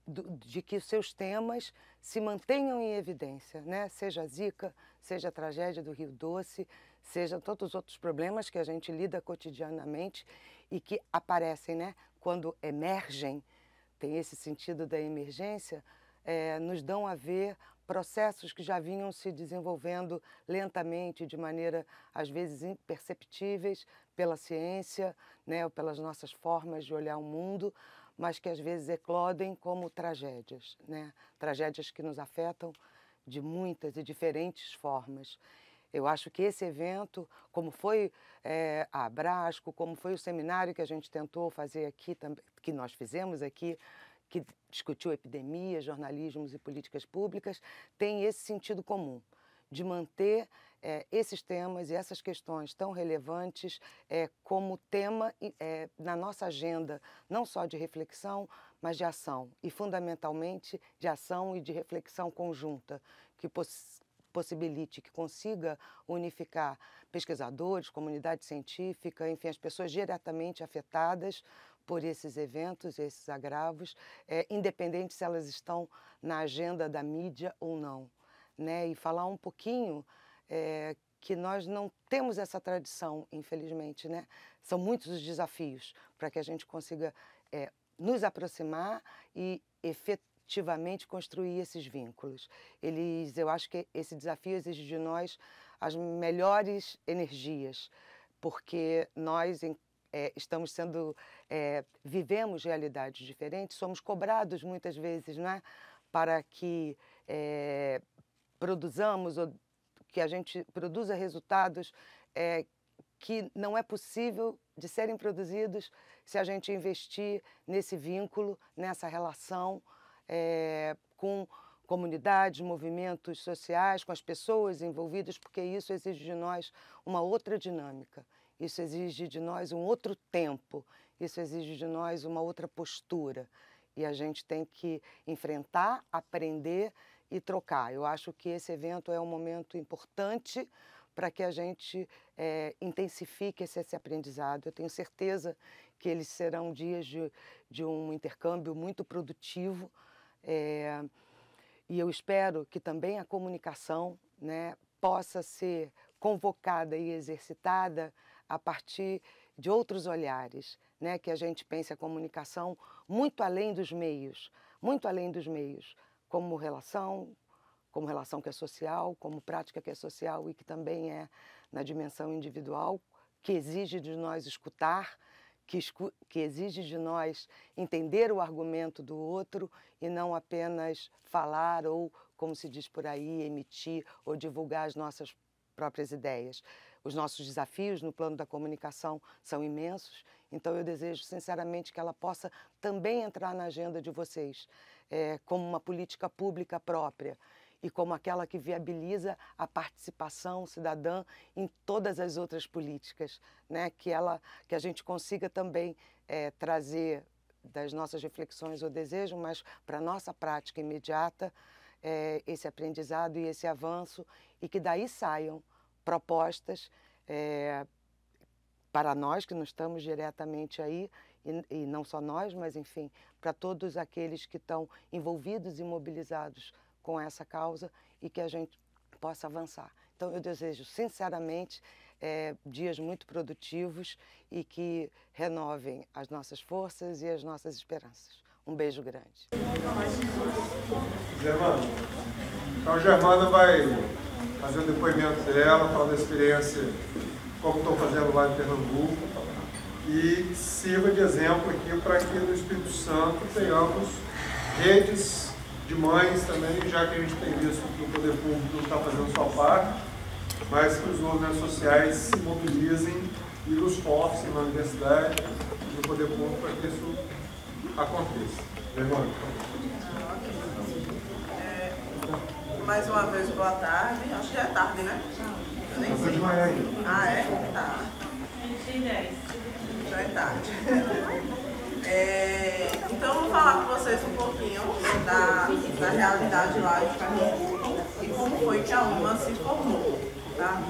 de que os seus temas se mantenham em evidência, né? Seja a Zika, seja a tragédia do Rio Doce, seja todos os outros problemas que a gente lida cotidianamente e que aparecem, né? Quando emergem, tem esse sentido da emergência, nos dão a ver processos que já vinham se desenvolvendo lentamente, de maneira às vezes imperceptíveis pela ciência, né, ou pelas nossas formas de olhar o mundo, mas que às vezes eclodem como tragédias, né? Tragédias que nos afetam de muitas e diferentes formas. Eu acho que esse evento, como foi a Abrasco, como foi o seminário que a gente tentou fazer aqui, que nós fizemos aqui, que discutiu epidemia, jornalismos e políticas públicas, tem esse sentido comum, de manter esses temas e essas questões tão relevantes como tema na nossa agenda, não só de reflexão, mas de ação, e fundamentalmente de ação e de reflexão conjunta, que possibilite, que consiga unificar pesquisadores, comunidade científica, enfim, as pessoas diretamente afetadas por esses eventos, esses agravos, independente se elas estão na agenda da mídia ou não, né? E falar um pouquinho que nós não temos essa tradição, infelizmente, né? São muitos os desafios para que a gente consiga nos aproximar e efetivamente construir esses vínculos. Eu acho que esse desafio exige de nós as melhores energias, porque nós vivemos realidades diferentes, somos cobrados muitas vezes, né, para que produzamos, ou que a gente produza resultados que não é possível de serem produzidos se a gente investir nesse vínculo, nessa relação com comunidades, movimentos sociais, com as pessoas envolvidas, porque isso exige de nós uma outra dinâmica, isso exige de nós um outro tempo, isso exige de nós uma outra postura. E a gente tem que enfrentar, aprender e trocar. Eu acho que esse evento é um momento importante para que a gente intensifique esse aprendizado. Eu tenho certeza que eles serão dias de um intercâmbio muito produtivo, e eu espero que também a comunicação, né, possa ser convocada e exercitada a partir de outros olhares, né, que a gente pense a comunicação muito além dos meios, como relação que é social, como prática que é social e que também é na dimensão individual, que exige de nós escutar, que exige de nós entender o argumento do outro e não apenas falar ou, como se diz por aí, emitir ou divulgar as nossas próprias ideias. Os nossos desafios no plano da comunicação são imensos, então eu desejo sinceramente que ela possa também entrar na agenda de vocês, como uma política pública própria e como aquela que viabiliza a participação cidadã em todas as outras políticas, né? Que a gente consiga também trazer das nossas reflexões o desejo, mas para a nossa prática imediata, esse aprendizado e esse avanço, e que daí saiam propostas para nós que não estamos diretamente aí, e não só nós, mas enfim, para todos aqueles que estão envolvidos e mobilizados com essa causa e que a gente possa avançar. Então eu desejo sinceramente dias muito produtivos e que renovem as nossas forças e as nossas esperanças. Um beijo grande. Germana. Então a Germana vai fazer o depoimento dela, falar da experiência, como estão fazendo lá em Pernambuco, e sirva de exemplo aqui para que no Espírito Santo tenhamos redes de mães também, já que a gente tem visto que o poder público não está fazendo sua parte, mas que os movimentos sociais se mobilizem e nos forcem na universidade e no poder público para que isso aconteça. Germana. Mais uma vez, boa tarde. Acho que já é tarde, né? Eu nem sei. De manhã ainda. Ah, é? Tá. Já é tarde. Então, eu vou falar com vocês um pouquinho da realidade lá de Pernambuco e como foi que a UMA se formou, tá?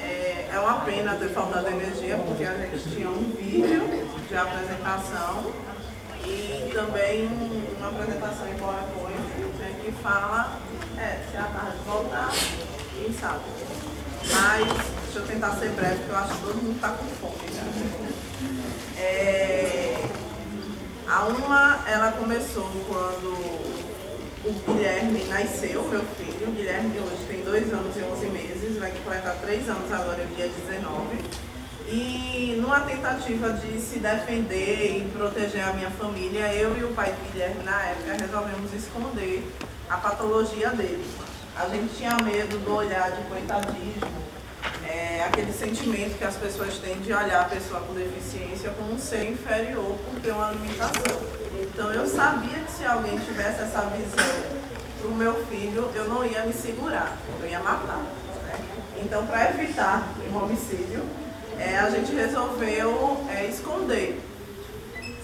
É uma pena ter faltado energia, porque a gente tinha um vídeo de apresentação e também uma apresentação em PowerPoint, né, que fala se a tarde voltar, quem sabe. Mas deixa eu tentar ser breve, porque eu acho que todo mundo está com fome, né? A UMA, ela começou quando o Guilherme nasceu, meu filho. O Guilherme hoje tem 2 anos e 11 meses, vai completar 3 anos agora, dia 19. E numa tentativa de se defender e proteger a minha família, eu e o pai do Guilherme, na época, resolvemos esconder a patologia dele. A gente tinha medo do olhar de coitadismo, aquele sentimento que as pessoas têm de olhar a pessoa com deficiência como um ser inferior por ter uma limitação. Então eu sabia que se alguém tivesse essa visão para o meu filho, eu não ia me segurar, eu ia matar. Né? Então, para evitar um homicídio, a gente resolveu esconder,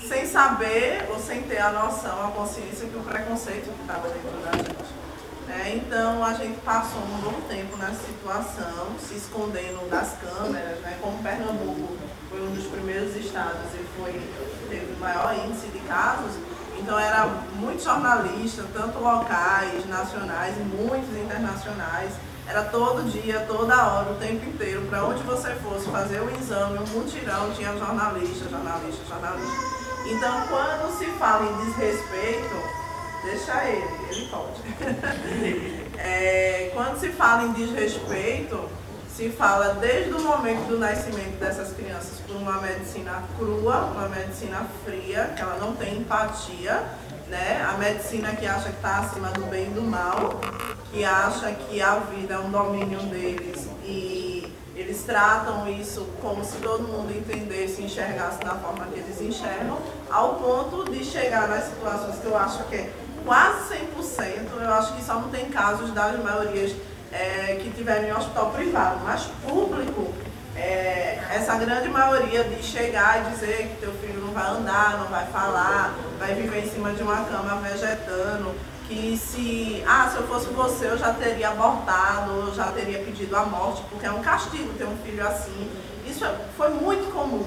sem saber ou sem ter a noção, a consciência que o preconceito que estava dentro da gente. Então a gente passou um bom tempo nessa situação, se escondendo das câmeras, né? Como Pernambuco foi um dos primeiros estados e teve o maior índice de casos, então era muito jornalista, tanto locais, nacionais e muitos internacionais. Era todo dia, toda hora, o tempo inteiro, para onde você fosse fazer o exame, um mutirão, tinha jornalista. Então, quando se fala em desrespeito, deixa ele pode. Quando se fala em desrespeito, se fala desde o momento do nascimento dessas crianças por uma medicina crua, uma medicina fria, que ela não tem empatia, né? A medicina que acha que está acima do bem e do mal, que acha que a vida é um domínio deles e Eles tratam isso como se todo mundo entendesse e enxergasse da forma que eles enxergam, ao ponto de chegar nas situações que eu acho que é quase 100%, eu acho que só não tem casos das maiorias que tiveram em hospital privado, mas público, essa grande maioria de chegar e dizer que teu filho não vai andar, não vai falar, vai viver em cima de uma cama vegetando, que se eu fosse você eu já teria abortado, eu já teria pedido a morte, porque é um castigo ter um filho assim. Isso foi muito comum,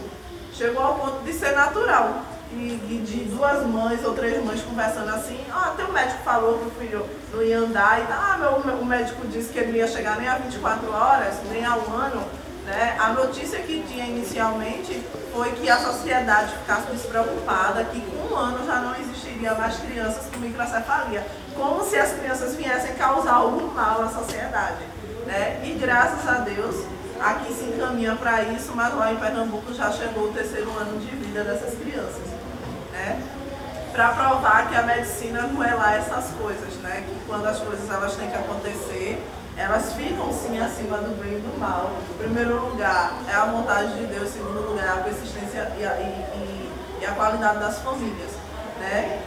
chegou ao ponto de ser natural. E de 2 mães ou 3 mães conversando assim, teu médico falou que o filho não ia andar e tal, o médico disse que ele não ia chegar nem a 24 horas, nem ao ano, né? A notícia que tinha inicialmente foi que a sociedade ficasse despreocupada, que com 1 ano já não existiria mais crianças com microcefalia, como se as crianças viessem causar algum mal à sociedade, né? E graças a Deus, aqui se encaminha para isso, mas lá em Pernambuco já chegou o 3º ano de vida dessas crianças, né? Para provar que a medicina não é lá essas coisas, né? Que quando as coisas elas têm que acontecer, elas ficam sim acima do bem e do mal. Em primeiro lugar é a vontade de Deus, em segundo lugar é a persistência e a qualidade das famílias, né?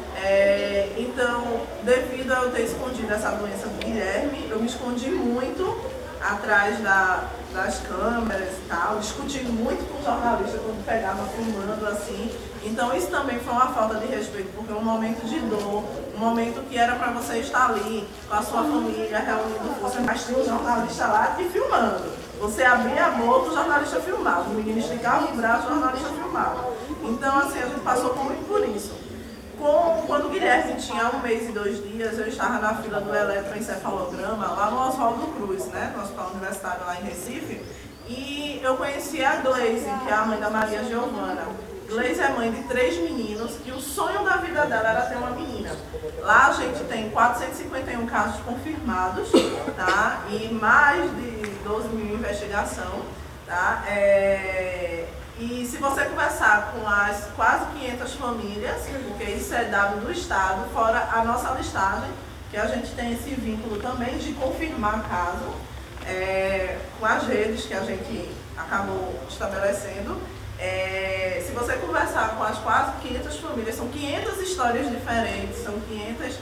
Então, devido a eu ter escondido essa doença do Guilherme, eu me escondi muito atrás das câmeras e tal, discutindo muito com o jornalista quando pegava filmando assim. Então isso também foi uma falta de respeito, porque um momento de dor, um momento que era para você estar ali com a sua família, reunindo força, mas tinha um jornalista lá te filmando. Você abria a boca, o jornalista filmava, o menino esticava o braço, o jornalista filmava. Então assim, a gente passou muito por isso. Quando o Guilherme tinha 1 mês e 2 dias, eu estava na fila do eletroencefalograma, lá no Oswaldo Cruz, né, no Hospital Universitário lá em Recife, e eu conheci a Gleise, que é a mãe da Maria Giovana. Gleise é mãe de 3 meninos e o sonho da vida dela era ter uma menina. Lá a gente tem 451 casos confirmados, tá, e mais de 12 mil investigação, tá. E se você conversar com as quase 500 famílias, porque isso é dado do Estado, fora a nossa listagem, que a gente tem esse vínculo também de confirmar caso, com as redes que a gente acabou estabelecendo. Se você conversar com as quase 500 famílias, são 500 histórias diferentes, são 500...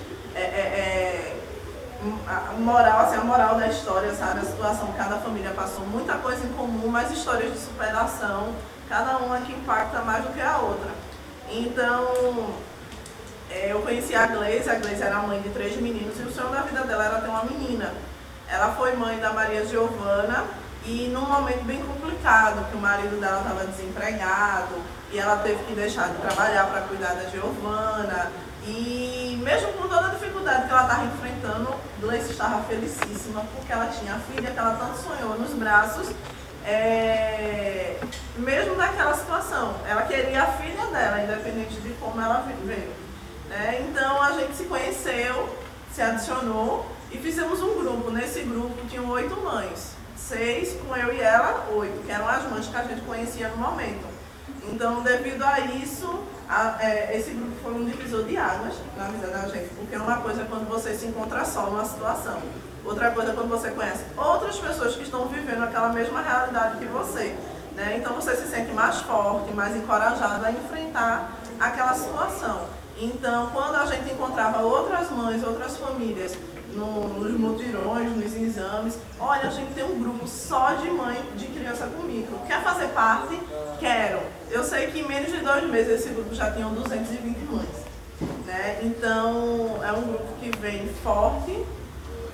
a moral da história, sabe? A situação que cada família passou, muita coisa em comum, mas histórias de superação, cada uma que impacta mais do que a outra. Então, eu conheci a Gleise era mãe de 3 meninos e o sonho da vida dela era ter uma menina. Ela foi mãe da Maria Giovana e num momento bem complicado, que o marido dela estava desempregado e ela teve que deixar de trabalhar para cuidar da Giovana. E mesmo com toda a dificuldade que ela estava enfrentando, Gleice estava felicíssima porque ela tinha a filha que ela tanto sonhou nos braços, mesmo naquela situação. Ela queria a filha dela, independente de como ela veio, né? Então a gente se conheceu, se adicionou e fizemos um grupo. Nesse grupo tinham 8 mães, 6 com eu e ela, 8, que eram as mães que a gente conhecia no momento. Então, devido a isso, esse grupo foi um divisor de águas na vida da gente, porque uma coisa é quando você se encontra só numa situação, outra coisa é quando você conhece outras pessoas que estão vivendo aquela mesma realidade que você, né? Então você se sente mais forte, mais encorajado a enfrentar aquela situação. Então, quando a gente encontrava outras mães, outras famílias, nos mutirões, nos exames, olha, a gente tem um grupo só de mãe de criança com micro. Quer fazer parte? Quero. Eu sei que em menos de 2 meses esse grupo já tinha 220 mães, né? Então, é um grupo que vem forte,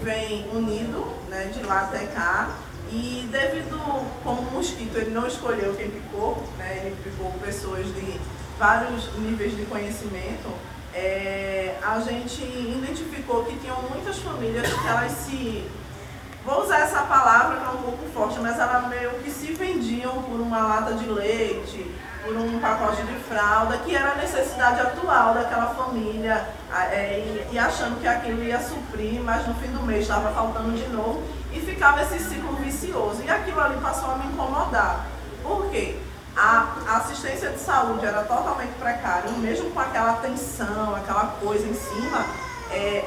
vem unido, né, de lá até cá. E devido, como o mosquito, ele não escolheu quem picou, né? Ele picou pessoas de vários níveis de conhecimento. A gente identificou que tinham muitas famílias que elas se... Vou usar essa palavra que é um pouco forte, mas elas meio que se vendiam por uma lata de leite, por um pacote de fralda, que era a necessidade atual daquela família, e achando que aquilo ia suprir, mas no fim do mês estava faltando de novo, e ficava esse ciclo vicioso. E aquilo ali passou a me incomodar. Por quê? A assistência de saúde era totalmente precária, mesmo com aquela tensão, aquela coisa em cima,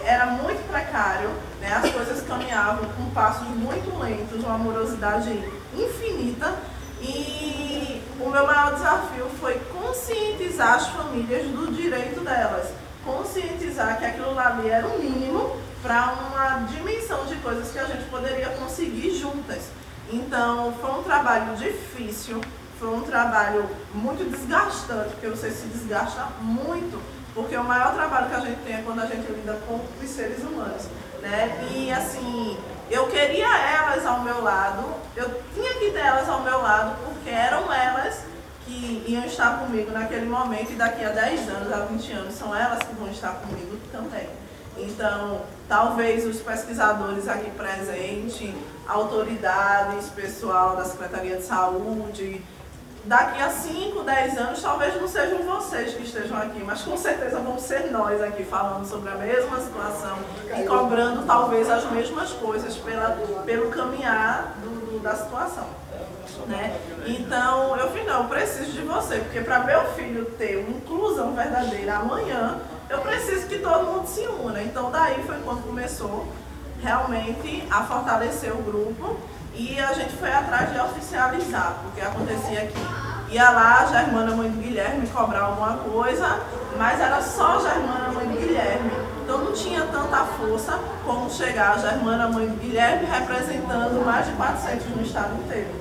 era muito precário, né? As coisas caminhavam com passos muito lentos, uma morosidade infinita, e o meu maior desafio foi conscientizar as famílias do direito delas, conscientizar que aquilo ali era o mínimo para uma dimensão de coisas que a gente poderia conseguir juntas. Então, foi um trabalho difícil, foi um trabalho muito desgastante, porque você se desgasta muito, porque o maior trabalho que a gente tem é quando a gente lida com os seres humanos, né? E assim, eu queria elas ao meu lado, eu tinha que ter elas ao meu lado, porque eram elas que iam estar comigo naquele momento, e daqui a 10 anos, a 20 anos, são elas que vão estar comigo também. Então, talvez os pesquisadores aqui presentes, autoridades, pessoal da Secretaria de Saúde, daqui a 5, 10 anos, talvez não sejam vocês que estejam aqui, mas com certeza vão ser nós aqui falando sobre a mesma situação e cobrando talvez as mesmas coisas pelo caminhar da situação, né? Então, eu falei, não, eu preciso de você, porque para meu filho ter uma inclusão verdadeira amanhã, eu preciso que todo mundo se una. Então, daí foi quando começou realmente a fortalecer o grupo, e a gente foi atrás de oficializar, porque acontecia aqui. Ia lá a Germana, mãe do Guilherme, cobrar alguma coisa, mas era só a Germana, mãe do Guilherme. Então não tinha tanta força como chegar a Germana, mãe do Guilherme, representando mais de 400 no estado inteiro,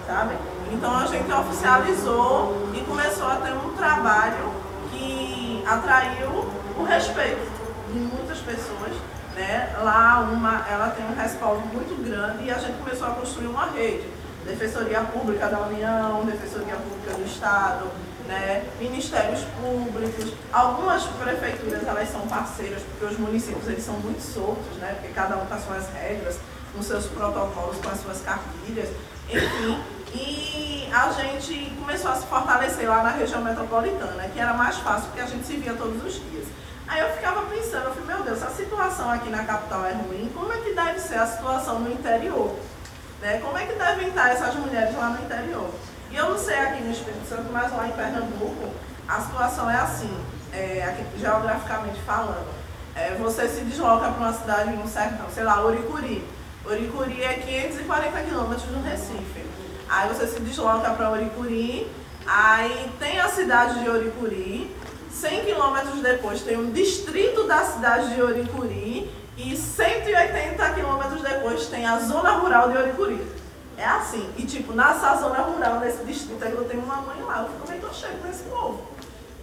sabe? Então a gente oficializou e começou a ter um trabalho que atraiu o respeito de muitas pessoas, né? Lá ela tem um respaldo muito grande, e a gente começou a construir uma rede. Defensoria Pública da União, Defensoria Pública do Estado, né? Ministérios públicos, algumas prefeituras, elas são parceiras, porque os municípios eles são muito soltos, né? Porque cada um com as suas regras, com seus protocolos, com as suas cartilhas, enfim. E a gente começou a se fortalecer lá na região metropolitana, que era mais fácil, porque a gente se via todos os dias. Aí eu ficava pensando, eu falei, meu Deus, se a situação aqui na capital é ruim, como é que deve ser a situação no interior? Né? Como é que devem estar essas mulheres lá no interior? E eu não sei aqui no Espírito Santo, mas lá em Pernambuco, a situação é assim, aqui, geograficamente falando. Você se desloca para uma cidade no sertão, sei lá, Oricuri. Oricuri é 540 quilômetros do Recife. Aí você se desloca para Oricuri, aí tem a cidade de Oricuri, 100 quilômetros depois tem um distrito da cidade de Oricuri, e 180 quilômetros depois tem a zona rural de Oricuri. É assim. E tipo, nessa zona rural, nesse distrito, eu tenho uma mãe lá. Eu falei, como é que eu chego nesse povo?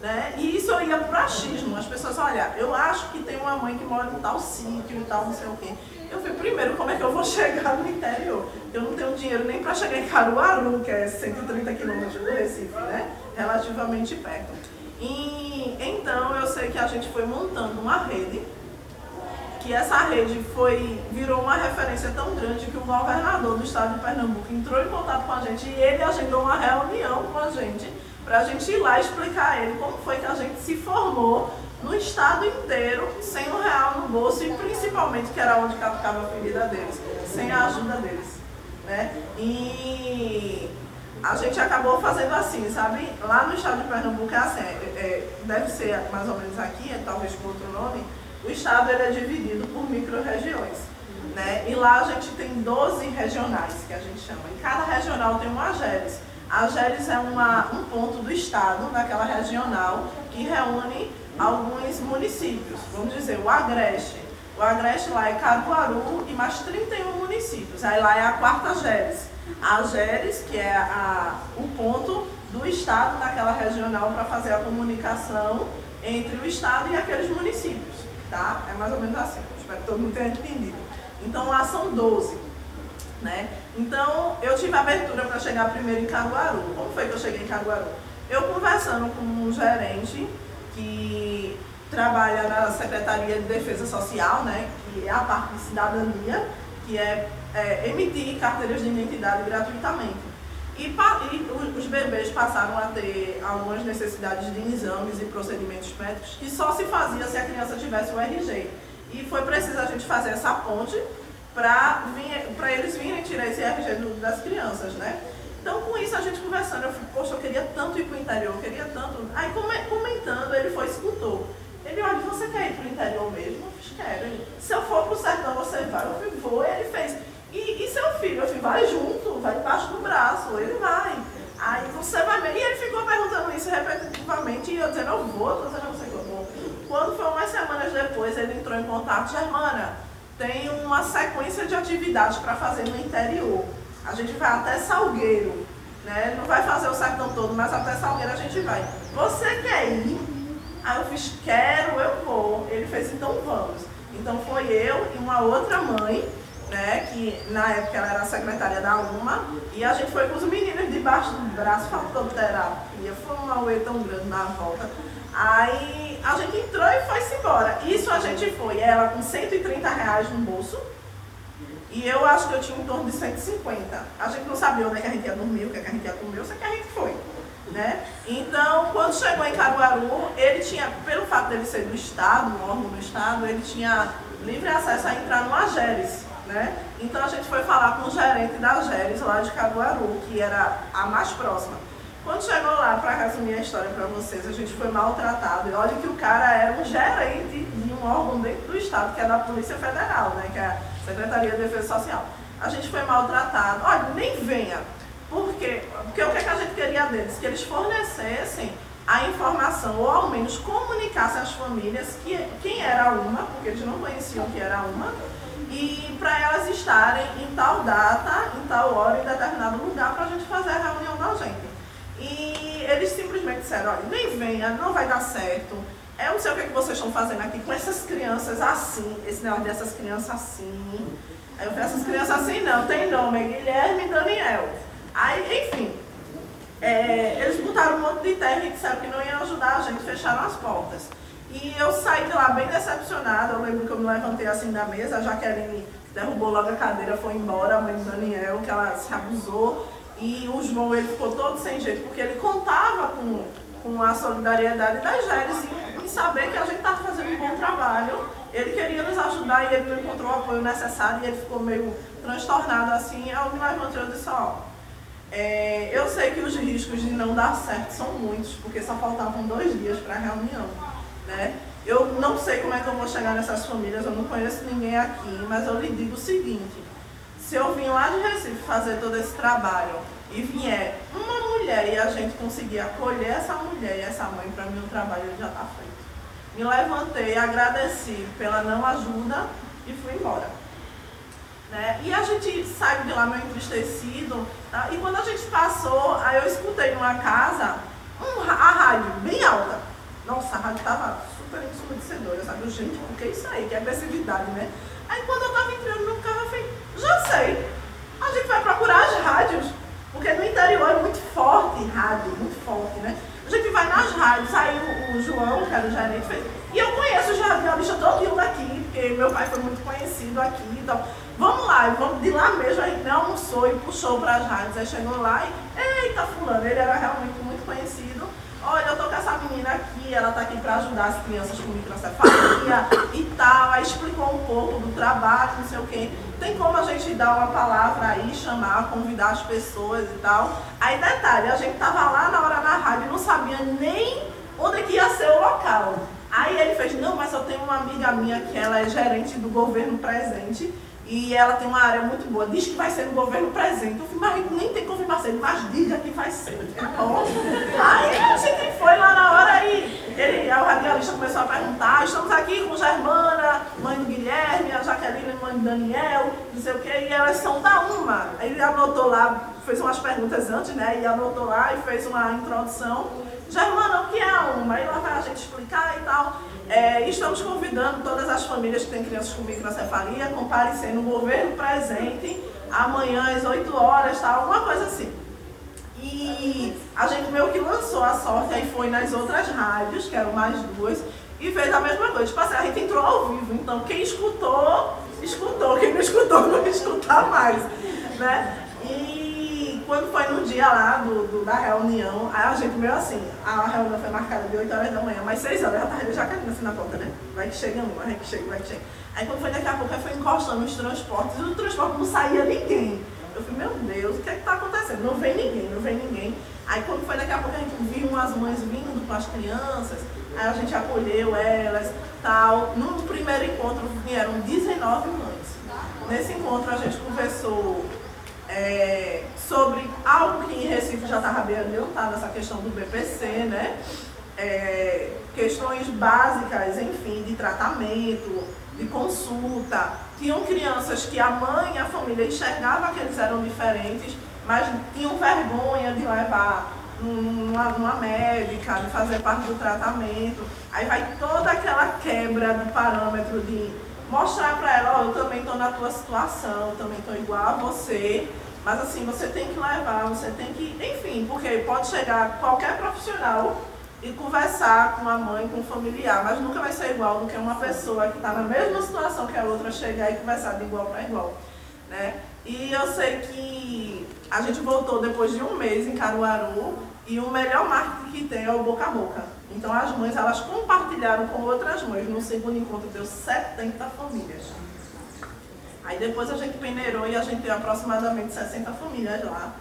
Né? E isso eu ia pro achismo. As pessoas, olha, eu acho que tem uma mãe que mora em tal sítio, em tal não sei o quê. Eu falei, primeiro, como é que eu vou chegar no interior? Eu não tenho dinheiro nem para chegar em Caruaru, que é 130 quilômetros do Recife, né? Relativamente perto. E então eu sei que a gente foi montando uma rede, que essa rede virou uma referência tão grande que o governador do estado de Pernambuco entrou em contato com a gente, e ele agendou uma reunião com a gente para a gente ir lá explicar a ele como foi que a gente se formou no estado inteiro, sem R$1 no bolso, e principalmente, que era onde ficava a ferida deles, sem a ajuda deles, né? E a gente acabou fazendo assim, sabe? Lá no estado de Pernambuco é assim, deve ser mais ou menos aqui, talvez com outro nome. O estado ele é dividido por micro-regiões, né? E lá a gente tem 12 regionais, que a gente chama. Em cada regional tem uma AGERES. A AGERES é um ponto do estado, naquela regional, que reúne alguns municípios. Vamos dizer, o Agreste. O Agreste lá é Caruaru e mais 31 municípios. Aí lá é a quarta AGERES. A AGERES, que é o ponto do estado naquela regional para fazer a comunicação entre o estado e aqueles municípios. Tá? É mais ou menos assim, espero que todo mundo tenha entendido. Então lá são 12, né? Então eu tive abertura para chegar primeiro em Caruaru. Como foi que eu cheguei em Caruaru? Eu conversando com um gerente que trabalha na Secretaria de Defesa Social, né? Que é a parte de cidadania, que é emitir carteiras de identidade gratuitamente. E os bebês passaram a ter algumas necessidades de exames e procedimentos médicos que só se fazia se a criança tivesse o RG. E foi preciso a gente fazer essa ponte para eles virem tirar esse RG das crianças, né? Então, com isso, a gente conversando, eu falei, poxa, eu queria tanto ir para o interior, eu queria tanto. Aí, comentando, ele foi e escutou. Ele, olha, você quer ir para o interior mesmo? Eu fiz, quero. Ele, se eu for para o sertão, você vai? Eu fui, vou. E ele fez, e seu filho? Eu fui, vai junto, vai debaixo do braço. Ele vai. Aí você vai ver. E ele ficou perguntando isso repetitivamente, e eu dizendo, eu vou, tô dizendo a você que eu vou. Quando foi umas semanas depois, ele entrou em contato, Germana, tem uma sequência de atividades para fazer no interior. A gente vai até Salgueiro, né? Não vai fazer o sertão todo, mas até Salgueiro a gente vai. Você quer ir? Aí eu fiz, quero, eu vou. Ele fez, então vamos. Então foi eu e uma outra mãe, né, que na época ela era secretária da UMA, e a gente foi com os meninos debaixo do braço, faltou terapia, foi uma auê tão grande na volta. Aí a gente entrou e foi-se embora. Isso a gente foi, ela com R$130 no bolso, e eu acho que eu tinha em torno de 150. A gente não sabia onde é que a gente ia dormir, o que é que a gente ia comer, eu sei que a gente foi. Né? Então, quando chegou em Caruaru, ele tinha, pelo fato dele ser do Estado, um órgão do Estado, ele tinha livre acesso a entrar no AGERES, né? Então a gente foi falar com o gerente da AGERES lá de Caruaru, que era a mais próxima. Quando chegou lá, para resumir a história para vocês, a gente foi maltratado. E olha que o cara era um gerente de um órgão dentro do Estado, que é da Polícia Federal, né? Que é a Secretaria de Defesa Social. A gente foi maltratado. Olha, nem venha. Por quê? Porque o que a gente queria deles? Que eles fornecessem a informação, ou ao menos comunicassem às famílias quem era a UMA, porque eles não conheciam o que era a UMA, e para elas estarem em tal data, em tal hora, em determinado lugar, para a gente fazer a reunião da gente. E eles simplesmente disseram, olha, nem venha, não vai dar certo, eu não sei o que vocês estão fazendo aqui com essas crianças assim, esse negócio dessas crianças assim. Aí eu falei, essas crianças assim não, tem nome, é Guilherme e Daniel. Aí, enfim, eles botaram um monte de terra e disseram que não iam ajudar a gente, fecharam as portas. E eu saí de lá bem decepcionada, eu lembro que eu me levantei assim da mesa, a Jaqueline derrubou logo a cadeira, foi embora, a mãe do Daniel, que ela se abusou, e o João, ele ficou todo sem jeito, porque ele contava com a solidariedade das GERES em saber que a gente estava fazendo um bom trabalho, ele queria nos ajudar e ele não encontrou o apoio necessário e ele ficou meio transtornado assim, eu me levantei e disse, ó, eu sei que os riscos de não dar certo são muitos, porque só faltavam 2 dias para a reunião, né? Eu não sei como é que eu vou chegar nessas famílias, eu não conheço ninguém aqui, mas eu lhe digo o seguinte, se eu vim lá de Recife fazer todo esse trabalho e vier uma mulher e a gente conseguir acolher essa mulher e essa mãe, para mim o trabalho já está feito. Me levantei, agradeci pela não ajuda e fui embora. Né? E a gente saiu de lá meio entristecido, tá? E quando a gente passou, aí eu escutei numa casa a rádio bem alta. Nossa, a rádio estava super ensurdecedora, sabe? Gente, por que isso aí? Que agressividade, né? Aí quando eu estava entrando no carro, eu falei, já sei, a gente vai procurar as rádios, porque no interior é muito forte rádio, muito forte, né? A gente vai nas rádios, aí o João, que era o gerente, fez, e eu conheço os radialistas todo daqui, porque meu pai foi muito conhecido aqui, então vamos lá, vamos de lá mesmo, a gente almoçou e puxou para as rádios, aí chegou lá e, eita fulano, ele era realmente muito conhecido, olha, eu tô com essa menina aqui, ela tá aqui para ajudar as crianças com microcefalia e tal, aí explicou um pouco do trabalho, não sei o quê. Tem como a gente dar uma palavra aí, chamar, convidar as pessoas e tal. Aí detalhe, a gente tava lá na hora da rádio e não sabia nem onde que ia ser o local. Aí ele fez, não, mas eu tenho uma amiga minha que ela é gerente do governo presente e ela tem uma área muito boa, diz que vai ser no governo presente. Eu falei, mas nem tem confirmação, mas diga que vai ser. Aí a gente foi lá na hora e o radialista começou a perguntar, estamos aqui com Germana, mãe do Guilherme, a Jaqueline, mãe do Daniel, não sei o que, e elas são da UMA. Aí ele anotou lá, fez umas perguntas antes, né, e anotou lá e fez uma introdução. Germana, o que é a UMA? Aí lá vai a gente explicar e tal. Estamos convidando todas as famílias que têm crianças com microcefalia a comparecer no governo presente amanhã às 8 horas, tal, alguma coisa assim. E a gente meio que lançou a sorte, aí foi nas outras rádios, que eram mais 2, e fez a mesma coisa. Tipo assim, a gente entrou ao vivo, então quem escutou, escutou, quem não escutou, não vai escutar mais, né? E quando foi no dia lá da reunião, aí a gente meio assim, a reunião foi marcada de 8 horas da manhã, mas 6 horas, eu já caindo assim na porta, né? Vai que chega um, vai que chega. Aí quando foi daqui a pouco, aí foi encostando nos transportes, e no transporte não saía ninguém. Eu falei, meu Deus, o que é que tá acontecendo? Não vem ninguém, não vem ninguém. Aí quando foi daqui a pouco a gente viu umas mães vindo com as crianças, aí a gente acolheu elas, tal. No primeiro encontro vieram 19 mães. Nesse encontro a gente conversou sobre algo que em Recife já estava bem adiantado, essa questão do BPC, né? Questões básicas, enfim, de tratamento, de consulta. Tinham crianças que a mãe e a família enxergavam que eles eram diferentes, mas tinham vergonha de levar numa médica, de fazer parte do tratamento. Aí vai toda aquela quebra do parâmetro de mostrar para ela, ó, eu também estou na tua situação, eu também estou igual a você, mas assim, você tem que levar, você tem que, enfim, porque pode chegar qualquer profissional e conversar com a mãe, com o familiar, mas nunca vai ser igual do que uma pessoa que está na mesma situação que a outra chegar e conversar de igual para igual, né? E eu sei que a gente voltou depois de um mês em Caruaru e o melhor marketing que tem é o boca a boca. Então as mães, elas compartilharam com outras mães. No segundo encontro deu 70 famílias. Aí depois a gente peneirou e a gente tem aproximadamente 60 famílias lá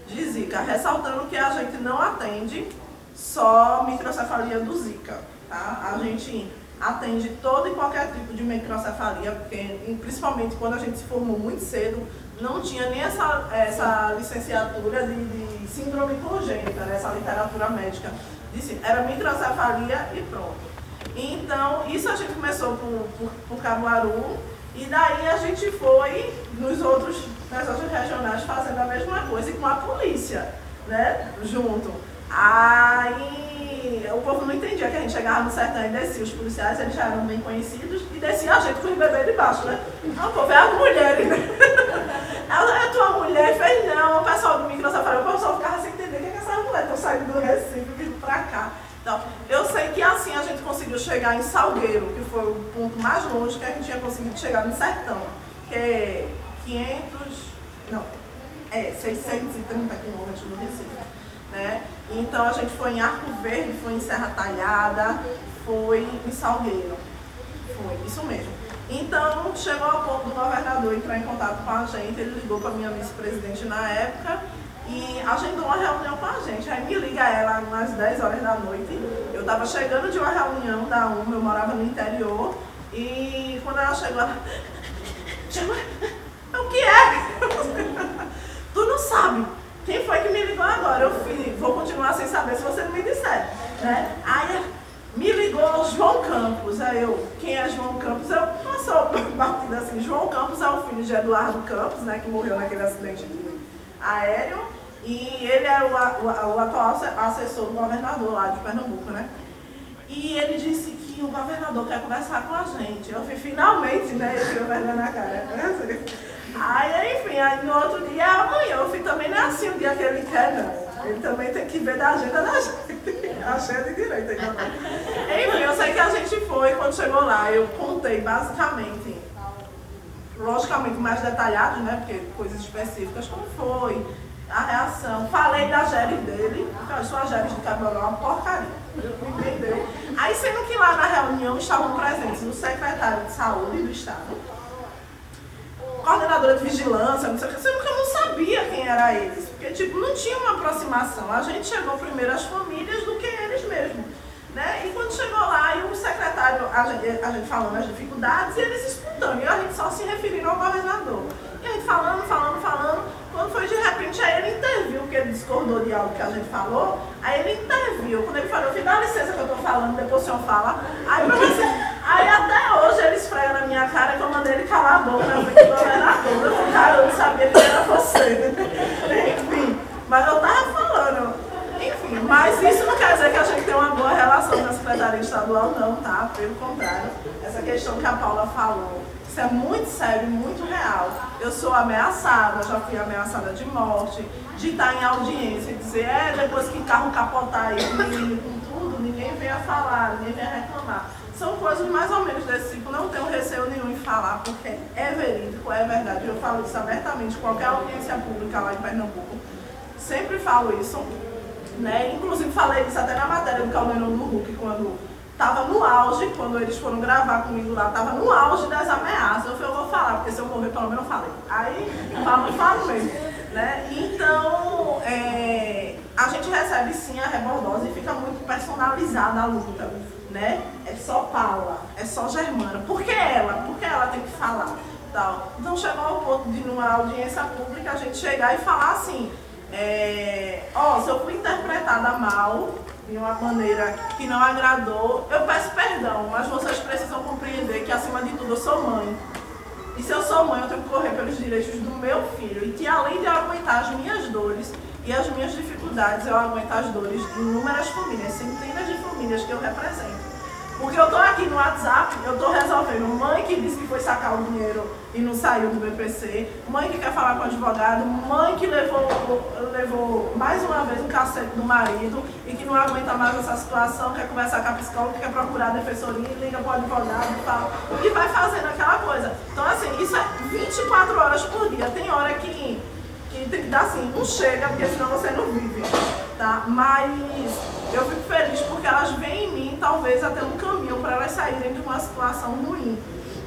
de Zika, ressaltando que a gente não atende só microcefalia do Zika, tá? A gente atende todo e qualquer tipo de microcefalia, porque principalmente quando a gente se formou muito cedo, não tinha nem essa licenciatura de síndrome congênita, né? Essa literatura médica. Era microcefalia e pronto. Então, isso a gente começou por Caruaru, e daí a gente foi nas outras regionais fazendo a mesma coisa, e com a polícia, né, junto. Aí o povo não entendia que a gente chegava no sertão e descia os policiais, eles já eram bem conhecidos, e descia a gente com os bebês de baixo, né? Não, o povo é as mulheres, né? Ela é tua mulher, fez não, o pessoal do microcefalia, o pessoal ficava sem entender o que é que essas mulheres estão saindo do Recife, vindo pra cá. Então, eu sei que assim a gente conseguiu chegar em Salgueiro, que foi o ponto mais longe que a gente tinha conseguido chegar no sertão, que é 630 quilômetros do Recife, né? Então a gente foi em Arco Verde, foi em Serra Talhada, foi em Salgueiro, foi isso mesmo. Então chegou ao ponto do governador entrar em contato com a gente, ele ligou para a minha vice-presidente na época, e agendou uma reunião com a gente. Aí me liga ela umas 10 horas da noite. Eu estava chegando de uma reunião da UMA, eu morava no interior. E quando ela chegou, ela... O que é? Tu não sabe. Quem foi que me ligou agora? Eu fiz, vou continuar sem saber se você não me disser, né? Aí me ligou João Campos. Aí eu, quem é João Campos? Eu passou batida assim. João Campos é o filho de Eduardo Campos, né? Que morreu naquele acidente aéreo. E ele era o atual assessor do governador lá de Pernambuco, né? E ele disse que o governador quer conversar com a gente. Eu fui finalmente, né? Eu fui vergonha na cara. Aí, enfim, aí no outro dia, amanhã, eu fui também não é assim o dia que ele quer, não. Ele também tem que ver da agenda da gente. A agenda de direito, então. Enfim, eu sei que a gente foi, quando chegou lá, eu contei basicamente, logicamente mais detalhado, né? Porque coisas específicas, como foi a reação. Falei da Géris dele, a sua Géris de Caruaru é uma porcaria, entendeu? Aí, sendo que lá na reunião estavam presentes o secretário de Saúde do Estado, coordenadora de vigilância, não sei o que, sendo que eu não sabia quem era eles, porque tipo, não tinha uma aproximação. A gente chegou primeiro às famílias do que eles mesmos, né? E quando chegou lá, e o secretário, a gente falando as dificuldades, e eles escutando, e a gente só se referindo ao governador. E a gente falando, quando foi de repente, aí ele interviu, porque ele discordou de algo que a gente falou, aí ele interviu. Quando ele falou, dá licença que eu tô falando, depois o senhor fala. Aí até hoje ele esfrega na minha cara que eu mandei ele calar a boca na frente do governador. Eu falei, cara, eu não sabia que era você. Enfim, mas eu tava falando. Enfim, mas isso não quer dizer que a gente tem uma boa relação com a Secretaria Estadual, não, tá? Pelo contrário, essa questão que a Paula falou, isso é muito sério, muito real. Eu sou ameaçada, já fui ameaçada de morte, de estar em audiência e dizer, depois que o carro capotar aí, com tudo, ninguém venha falar, ninguém venha reclamar. São coisas mais ou menos desse tipo, não tenho receio nenhum em falar, porque é verídico, é verdade. Eu falo isso abertamente, qualquer audiência pública lá em Pernambuco, sempre falo isso, né? Inclusive falei isso até na matéria do Caldeirão no Hulk, quando estava no auge, quando eles foram gravar comigo lá, estava no auge das ameaças. Eu falei, eu vou falar, porque se eu morrer, pelo menos eu falei. Aí, falo mesmo. né? Então, a gente recebe sim a rebordose e fica muito personalizada a luta, né? É só Paula, é só Germana. Por que ela? Por que ela tem que falar? Tal. Então chegou ao ponto de, numa audiência pública, a gente chegar e falar assim, se eu fui interpretada mal, de uma maneira que não agradou, eu peço perdão, mas vocês precisam compreender que, acima de tudo, eu sou mãe. E se eu sou mãe, eu tenho que correr pelos direitos do meu filho. E que, além de eu aguentar as minhas dores e as minhas dificuldades, eu aguento as dores de inúmeras famílias, centenas de famílias que eu represento. Porque eu tô aqui no WhatsApp, eu tô resolvendo mãe que disse que foi sacar o dinheiro e não saiu do BPC, mãe que quer falar com o advogado, mãe que levou mais uma vez um cacete do marido e que não aguenta mais essa situação, quer conversar com a psicóloga, quer procurar a defensoria, liga para o advogado e fala, e vai fazendo aquela coisa. Então assim, isso é 24 horas por dia, tem hora que tem que dar assim, não chega, porque senão você não vive, tá? Mas eu fico feliz porque elas veem em mim, talvez, até um caminho para elas saírem de uma situação ruim,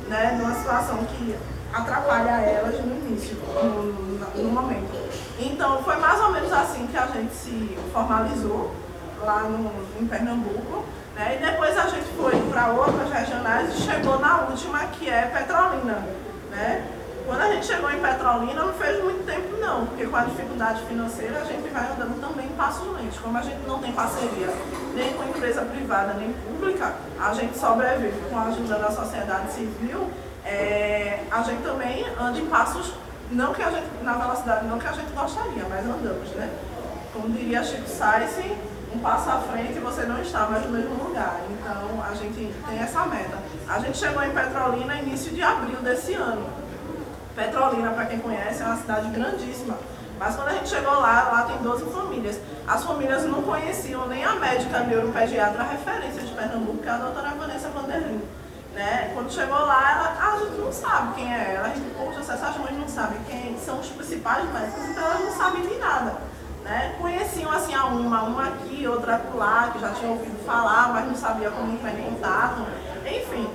né? De uma situação que atrapalha elas no início, no momento. Então, foi mais ou menos assim que a gente se formalizou lá em Pernambuco, né? E depois a gente foi para outras regionais e chegou na última, que é Petrolina, né? Quando a gente chegou em Petrolina, não fez muito tempo não, porque com a dificuldade financeira a gente vai andando também em passos lentos. Como a gente não tem parceria nem com empresa privada, nem pública, a gente sobrevive com a ajuda da sociedade civil, a gente também anda em passos, não que a gente, na velocidade não que a gente gostaria, mas andamos, né? Como diria Chico Sainz, um passo à frente e você não está mais no mesmo lugar. Então a gente tem essa meta. A gente chegou em Petrolina início de abril desse ano. Petrolina, para quem conhece, é uma cidade grandíssima. Mas quando a gente chegou lá tem 12 famílias. As famílias não conheciam nem a médica neuropediatra referência de Pernambuco, que é a doutora Vanessa Vanderlin, né? Quando chegou lá, a gente não sabe quem é ela. A gente, poxa, essas mães não sabem quem são os principais médicos, então elas não sabem de nada, né? Conheciam assim uma aqui, outra lá, que já tinham ouvido falar, mas não sabia como entrar em contato. Enfim,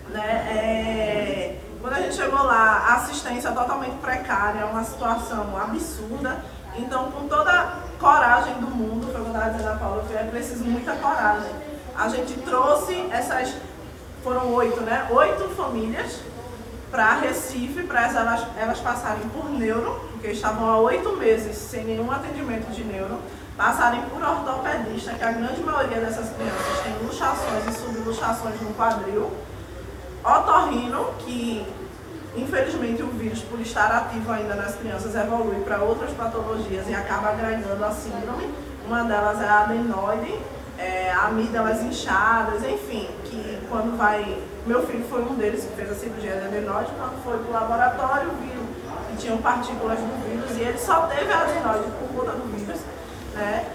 né? Quando a gente chegou lá, a assistência totalmente precária, uma situação absurda. Então, com toda a coragem do mundo, foi o que eu estava dizendo a Paula, é preciso muita coragem. A gente trouxe foram 8, né? 8 famílias para Recife, para elas passarem por neuro, porque estavam há 8 meses sem nenhum atendimento de neuro, passarem por ortopedista, que a grande maioria dessas crianças tem luxações e subluxações no quadril, otorrino, que infelizmente o vírus, por estar ativo ainda nas crianças, evolui para outras patologias e acaba agregando a síndrome. Uma delas é a adenoide, amígdalas inchadas, enfim, que quando meu filho foi um deles que fez a cirurgia de adenoide, quando foi para o laboratório, viu que tinham partículas do vírus e ele só teve a adenoide por conta do vírus, né?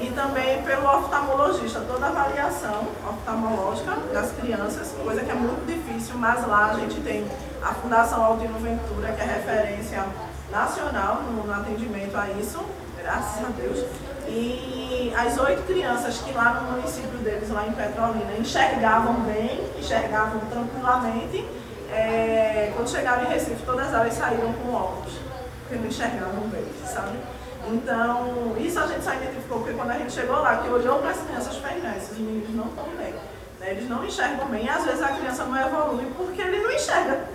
E também pelo oftalmologista, toda a avaliação oftalmológica das crianças, coisa que é muito difícil, mas lá a gente tem a Fundação Altino Ventura, que é referência nacional no atendimento a isso, graças a Deus. E as 8 crianças que lá no município deles, lá em Petrolina, enxergavam bem, enxergavam tranquilamente, quando chegaram em Recife, todas elas saíram com óculos, porque não enxergavam bem, sabe? Então, isso a gente só identificou porque quando a gente chegou lá, que olhou para as crianças, fez, né, esses meninos não estão bem, né, eles não enxergam bem, e às vezes a criança não evolui porque ele não enxerga.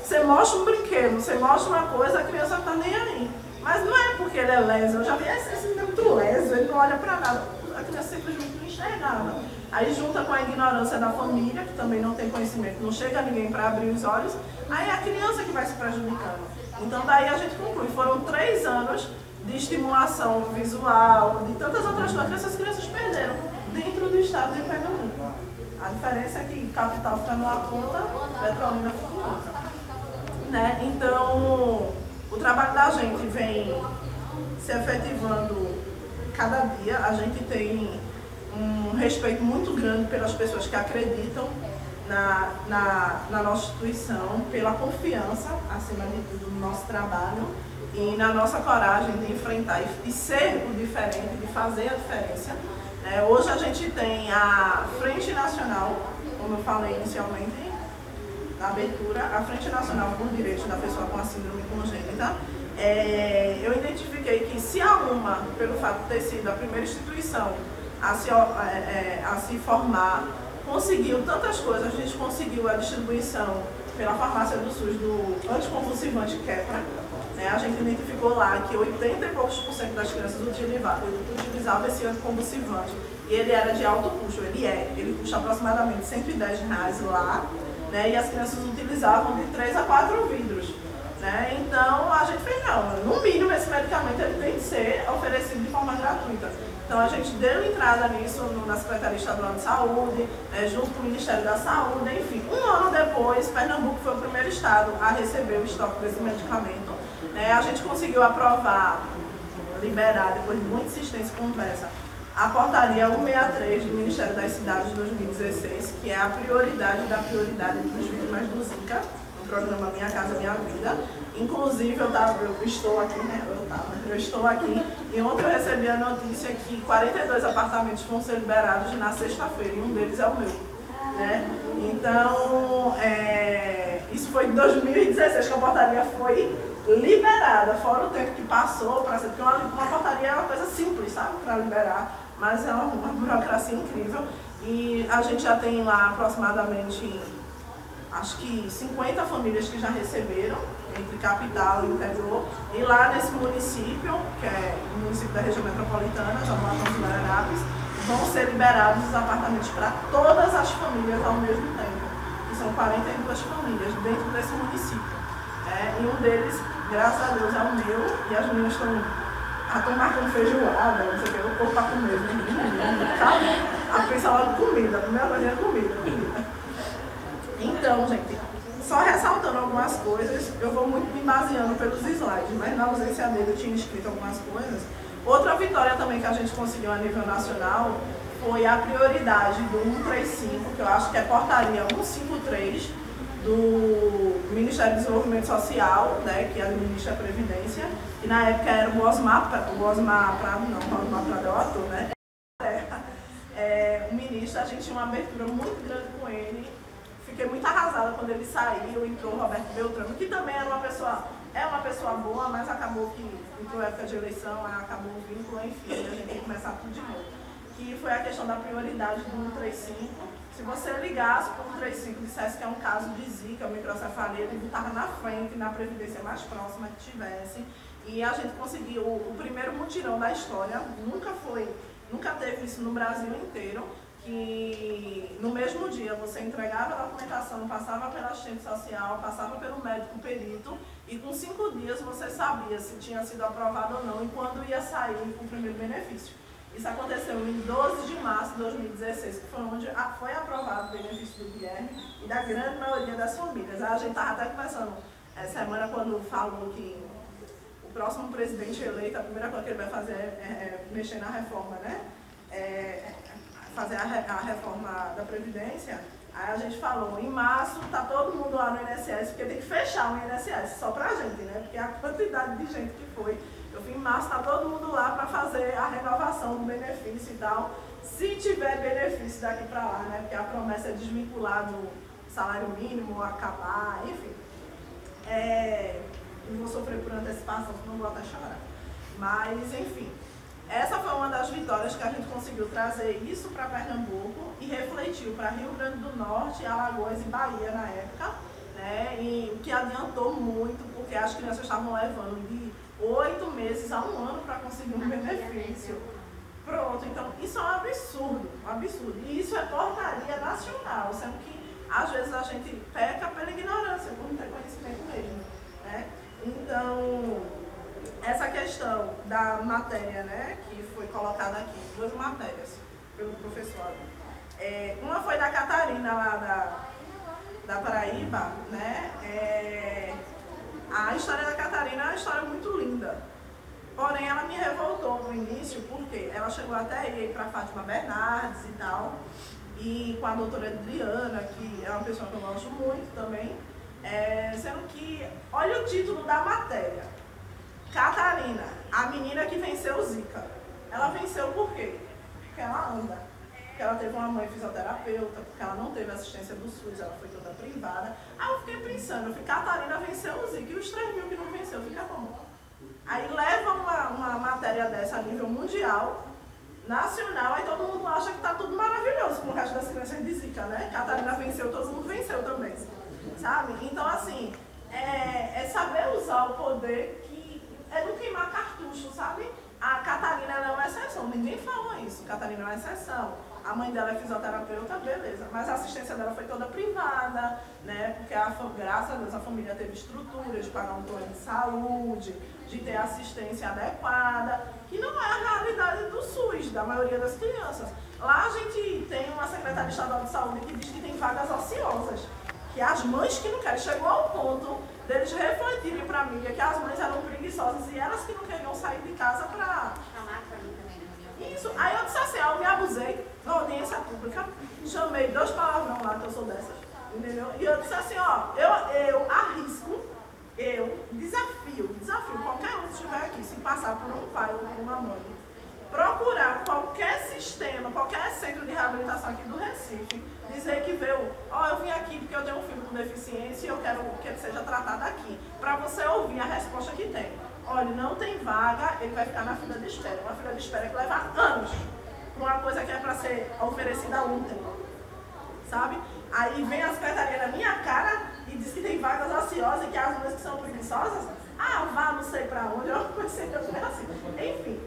Você mostra um brinquedo, você mostra uma coisa, a criança não está nem aí. Mas não é porque ele é leso, eu já vi esse menino muito leso, ele não olha para nada, a criança simplesmente não enxergava. Aí junta com a ignorância da família, que também não tem conhecimento, não chega ninguém para abrir os olhos, aí é a criança que vai se prejudicando. Então daí a gente conclui, foram 3 anos de estimulação visual, de tantas outras coisas que essas crianças perderam dentro do estado de Pernambuco. A diferença é que capital fica numa ponta, Petrolina fica em outra, né? Então, o trabalho da gente vem se efetivando cada dia. A gente tem um respeito muito grande pelas pessoas que acreditam na nossa instituição, pela confiança, acima de tudo, no nosso trabalho e na nossa coragem de enfrentar e ser o diferente, de fazer a diferença. Hoje a gente tem a Frente Nacional, como eu falei inicialmente na abertura, a Frente Nacional por Direitos da Pessoa com a Síndrome Congênita, eu identifiquei que se a UMA, pelo fato de ter sido a primeira instituição a se formar, conseguiu tantas coisas, a gente conseguiu a distribuição pela farmácia do SUS do anticonvulsivante Keppra, né? A gente identificou lá que 80 e poucos % das crianças utilizavam esse anticonvulsivante e ele era de alto custo, ele custa aproximadamente R$110 lá, né? E as crianças utilizavam de 3 a 4 vidros. Né? Então a gente fez, não, no mínimo esse medicamento ele tem que ser oferecido de forma gratuita. Então a gente deu entrada nisso na Secretaria Estadual de Saúde, junto com o Ministério da Saúde, enfim. Um ano depois, Pernambuco foi o primeiro estado a receber o estoque desse medicamento. Né? A gente conseguiu aprovar, liberar, depois de muita insistência e conversa, a portaria 163 do Ministério das Cidades de 2016, que é a prioridade da prioridade dos vítimas do Zika, no programa Minha Casa Minha Vida. Inclusive, eu estou aqui, né? Eu estou aqui e ontem eu recebi a notícia que 42 apartamentos vão ser liberados na sexta-feira e um deles é o meu. Né? Então, isso foi em 2016 que a portaria foi liberada, fora o tempo que passou, porque uma portaria é uma coisa simples, sabe, para liberar, mas é uma burocracia incrível. E a gente já tem lá aproximadamente, acho que 50 famílias que já receberam, entre capital e interior, e lá nesse município, que é o município da região metropolitana, Jaboatão dos Guararapes, vão ser liberados os apartamentos para todas as famílias ao mesmo tempo, que são 42 famílias dentro desse município. E um deles, graças a Deus, é o meu, e as meninas estão marcando feijoada, não sei o que, o corpo para comer, a pensar logo comida, a primeira coisa é comida. Então, gente, só ressaltando algumas coisas, eu vou muito me baseando pelos slides, mas na ausência dele eu tinha escrito algumas coisas. Outra vitória também que a gente conseguiu a nível nacional foi a prioridade do 135, que eu acho que é portaria 153 do Ministério do Desenvolvimento Social, né, que administra a Previdência, e na época era o Osmar Prado, o Osmar Prado é o ator, né? O ministro, a gente tinha uma abertura muito grande com ele. Fiquei muito arrasada quando ele saiu, entrou o Roberto Beltrano, que também era uma pessoa boa, mas acabou que entrou época de eleição, acabou o vínculo, enfim, a gente tem que começar tudo de novo. Que foi a questão da prioridade do 135. Se você ligasse para o 135 e dissesse que é um caso de Zika, microcefalia, ele estava na frente, na previdência mais próxima que tivesse. E a gente conseguiu o primeiro mutirão da história, nunca teve isso no Brasil inteiro. Que no mesmo dia você entregava a documentação, passava pela assistente social, passava pelo médico perito e com 5 dias você sabia se tinha sido aprovado ou não e quando ia sair com o primeiro benefício. Isso aconteceu em 12 de março de 2016, que foi onde foi aprovado o benefício do Guilherme e da grande maioria das famílias. A gente estava até conversando essa semana quando falou que o próximo presidente eleito, a primeira coisa que ele vai fazer é mexer na reforma, né? Fazer a reforma da Previdência. Aí a gente falou, em março tá todo mundo lá no INSS, porque tem que fechar o INSS só pra gente, né? Porque a quantidade de gente que foi. Eu fui em março, tá todo mundo lá para fazer a renovação do benefício e tal. Se tiver benefício daqui para lá, né? Porque a promessa é desvincular do salário mínimo, acabar, enfim. Não vou sofrer por antecipação, senão vou até chorar. Mas, enfim. Essa foi uma das vitórias que a gente conseguiu trazer isso para Pernambuco e refletiu para Rio Grande do Norte, Alagoas e Bahia na época, né? E o que adiantou muito, porque as crianças estavam levando de 8 meses a 1 ano para conseguir um benefício. Pronto, então isso é um absurdo, um absurdo. E isso é portaria nacional, sendo que às vezes a gente peca pela ignorância, por não ter conhecimento mesmo, né? Então, essa questão da matéria, né, que foi colocada aqui, 2 matérias pelo professor. Uma foi da Catarina, lá da Paraíba, né? A história da Catarina é uma história muito linda. Porém, ela me revoltou no início, porque ela chegou até ir para Fátima Bernardes e tal, e com a doutora Adriana, que é uma pessoa que eu gosto muito também, sendo que, olha o título da matéria. Catarina, a menina que venceu o Zika. Ela venceu por quê? Porque ela anda. Porque ela teve uma mãe fisioterapeuta, porque ela não teve assistência do SUS, ela foi toda privada. Aí eu fiquei pensando, Catarina venceu o Zika, e os 3 mil que não venceu, fica como? matéria dessa a nível mundial, nacional, aí todo mundo acha que está tudo maravilhoso com o resto das crianças de Zika, né? Catarina venceu, todo mundo venceu também, sabe? Então, assim, é saber usar o poder que é não queimar cartucho, sabe? A Catarina ela é uma exceção, ninguém falou isso, Catarina é uma exceção. A mãe dela é fisioterapeuta, beleza, mas a assistência dela foi toda privada, né? Porque graças a Deus a família teve estrutura de pagar um plano de saúde, de ter assistência adequada, que não é a realidade do SUS, da maioria das crianças. Lá a gente tem uma secretária estadual de saúde que diz que tem vagas ociosas, que as mães que não querem, chegou ao ponto deles refletirem para a mídia que as mães eram preguiçosas e elas que não queriam sair de casa para... Isso, aí eu disse assim, eu me abusei na audiência pública, chamei 2 palavrão lá, que eu sou dessas, entendeu? E eu disse assim, ó, eu arrisco, desafio qualquer um que estiver aqui, se passar por um pai ou por uma mãe, procurar qualquer sistema, qualquer centro de reabilitação aqui do Recife, dizer que veio, ó, eu vim aqui porque eu tenho um filho com deficiência e eu quero que ele seja tratado aqui, para você ouvir a resposta que tem. Olha, não tem vaga, ele vai ficar na fila de espera. Uma fila de espera que leva anos para uma coisa que é para ser oferecida ontem, sabe? Aí vem a secretaria na minha cara e diz que tem vagas ociosas e que as mães que são preguiçosas, vá não sei para onde, eu pensei que eu falei assim. Enfim,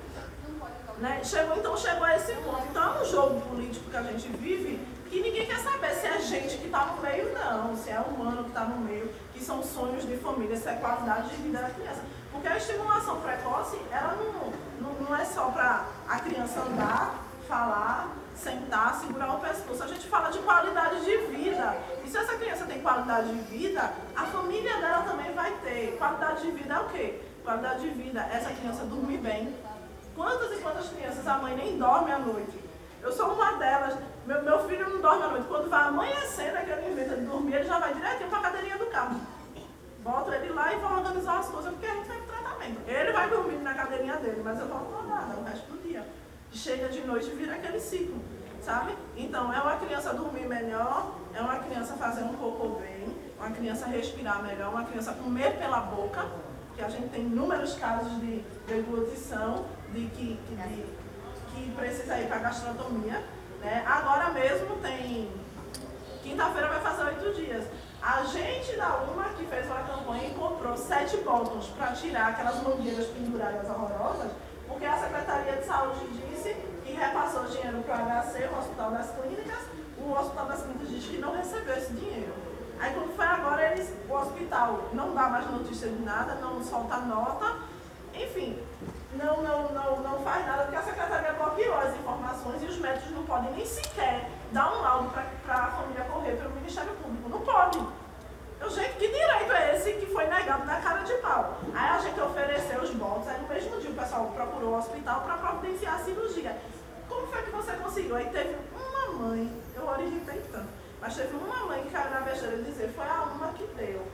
né? Chegou a esse ponto. Então é um jogo político que a gente vive que ninguém quer saber se é gente que está no meio, não, se é humano que está no meio, que são sonhos de família, se é qualidade de vida da criança. Porque a estimulação precoce, ela não é só para a criança andar, falar, sentar, segurar o pescoço. A gente fala de qualidade de vida. E se essa criança tem qualidade de vida, a família dela também vai ter. Qualidade de vida é o quê? Qualidade de vida é essa criança dormir bem. Quantas e quantas crianças a mãe nem dorme à noite? Eu sou uma delas. Meu filho não dorme à noite. Quando vai amanhecendo, que ele inventa de dormir, ele já vai direitinho para a cadeirinha do carro. Boto ele lá e vou organizar as coisas, porque a gente vai pro tratamento. Ele vai dormir na cadeirinha dele, mas eu vou acordar o resto do dia. Chega de noite e vira aquele ciclo, sabe? Então, é uma criança dormir melhor, é uma criança fazer um cocô bem, uma criança respirar melhor, uma criança comer pela boca, que a gente tem inúmeros casos de deglutição, que precisa ir para a gastronomia, né? Agora mesmo tem... Quinta-feira vai fazer 8 dias. A gente da UMA que fez uma campanha e comprou 7 botões para tirar aquelas mangueiras penduradas horrorosas, porque a Secretaria de Saúde disse que repassou dinheiro para o HC, o Hospital das Clínicas, o Hospital das Clínicas disse que não recebeu esse dinheiro. Aí quando foi agora, o hospital não dá mais notícia de nada, não solta nota, enfim, não faz nada porque a Secretaria bloqueou as informações e os médicos não podem nem sequer dar um laudo para a família correr pelo Ministério Público. Não pode. Gente, que direito é esse que foi negado na cara de pau? Aí a gente ofereceu os botos, aí no mesmo dia o pessoal procurou o hospital para providenciar a cirurgia. Como foi que você conseguiu? Aí teve uma mãe, eu orientei tanto, mas teve uma mãe que caiu na besteira de dizer, foi a UMA que deu.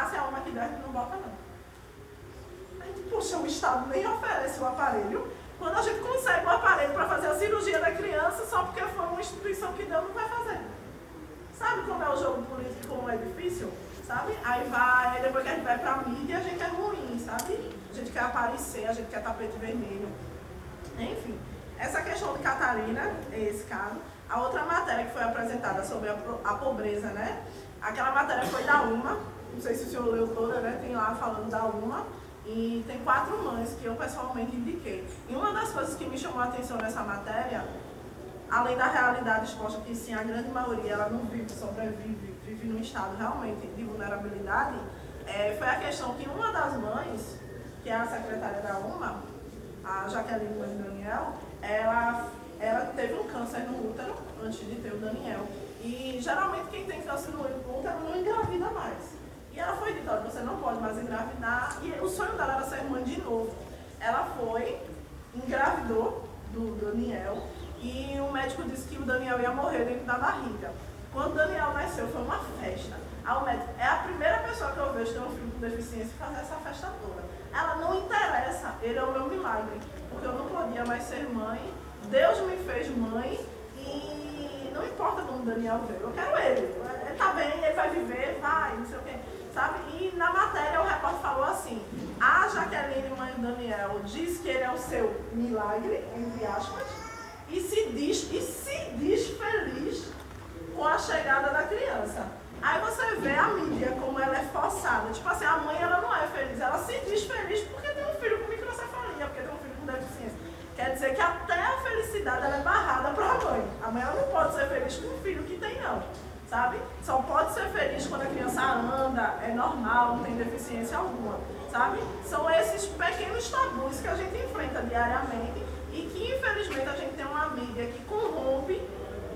Se é a UMA que deu, a gente não bota não. Poxa, o Estado nem oferece o aparelho. Quando a gente consegue o aparelho para fazer a cirurgia da criança, só porque foi uma instituição que deu, não vai fazer. Sabe como é o jogo político, como é difícil? Sabe? Aí depois que a gente vai para a mídia, a gente é ruim, sabe? A gente quer aparecer, a gente quer tapete vermelho. Enfim, essa questão de Catarina, esse caso. A outra matéria que foi apresentada sobre a pobreza, né? Aquela matéria foi da UMA, não sei se o senhor leu toda, né? Tem lá falando da UMA. E tem 4 mães que eu pessoalmente indiquei. E uma das coisas que me chamou a atenção nessa matéria, além da realidade exposta, que sim, a grande maioria ela não vive, sobrevive, vive num estado realmente de vulnerabilidade, foi a questão que uma das mães, que é a secretária da UMA, a Jaqueline Mãe Daniel, ela teve um câncer no útero antes de ter o Daniel. E geralmente quem tem câncer no útero não engravida mais. E ela foi dita, olha, você não pode mais engravidar. E o sonho dela era ser mãe de novo. Ela foi, engravidou do Daniel. E o médico disse que o Daniel ia morrer dentro da barriga. Quando o Daniel nasceu, foi uma festa. Aí o médico, é a primeira pessoa que eu vejo ter um filho com deficiência fazer essa festa toda. Ela não interessa, ele é o meu milagre. Porque eu não podia mais ser mãe. Deus me fez mãe. E não importa como o Daniel veio, eu quero ele. Ele tá bem, ele vai viver, vai, não sei o quê. Sabe? E na matéria o repórter falou assim, a Jaqueline Mãe Daniel diz que ele é o seu milagre, entre aspas, e se diz feliz com a chegada da criança. Aí você vê a mídia como ela é forçada. Tipo assim, a mãe ela não é feliz, ela se diz feliz porque tem um filho com microcefalia, porque tem um filho com deficiência. Quer dizer que até a felicidade ela é barrada para a mãe. A mãe ela não pode ser feliz com o filho que tem, não. Sabe? Só pode ser feliz quando a criança anda, é normal, não tem deficiência alguma. Sabe? São esses pequenos tabus que a gente enfrenta diariamente e que infelizmente a gente tem uma mídia que corrompe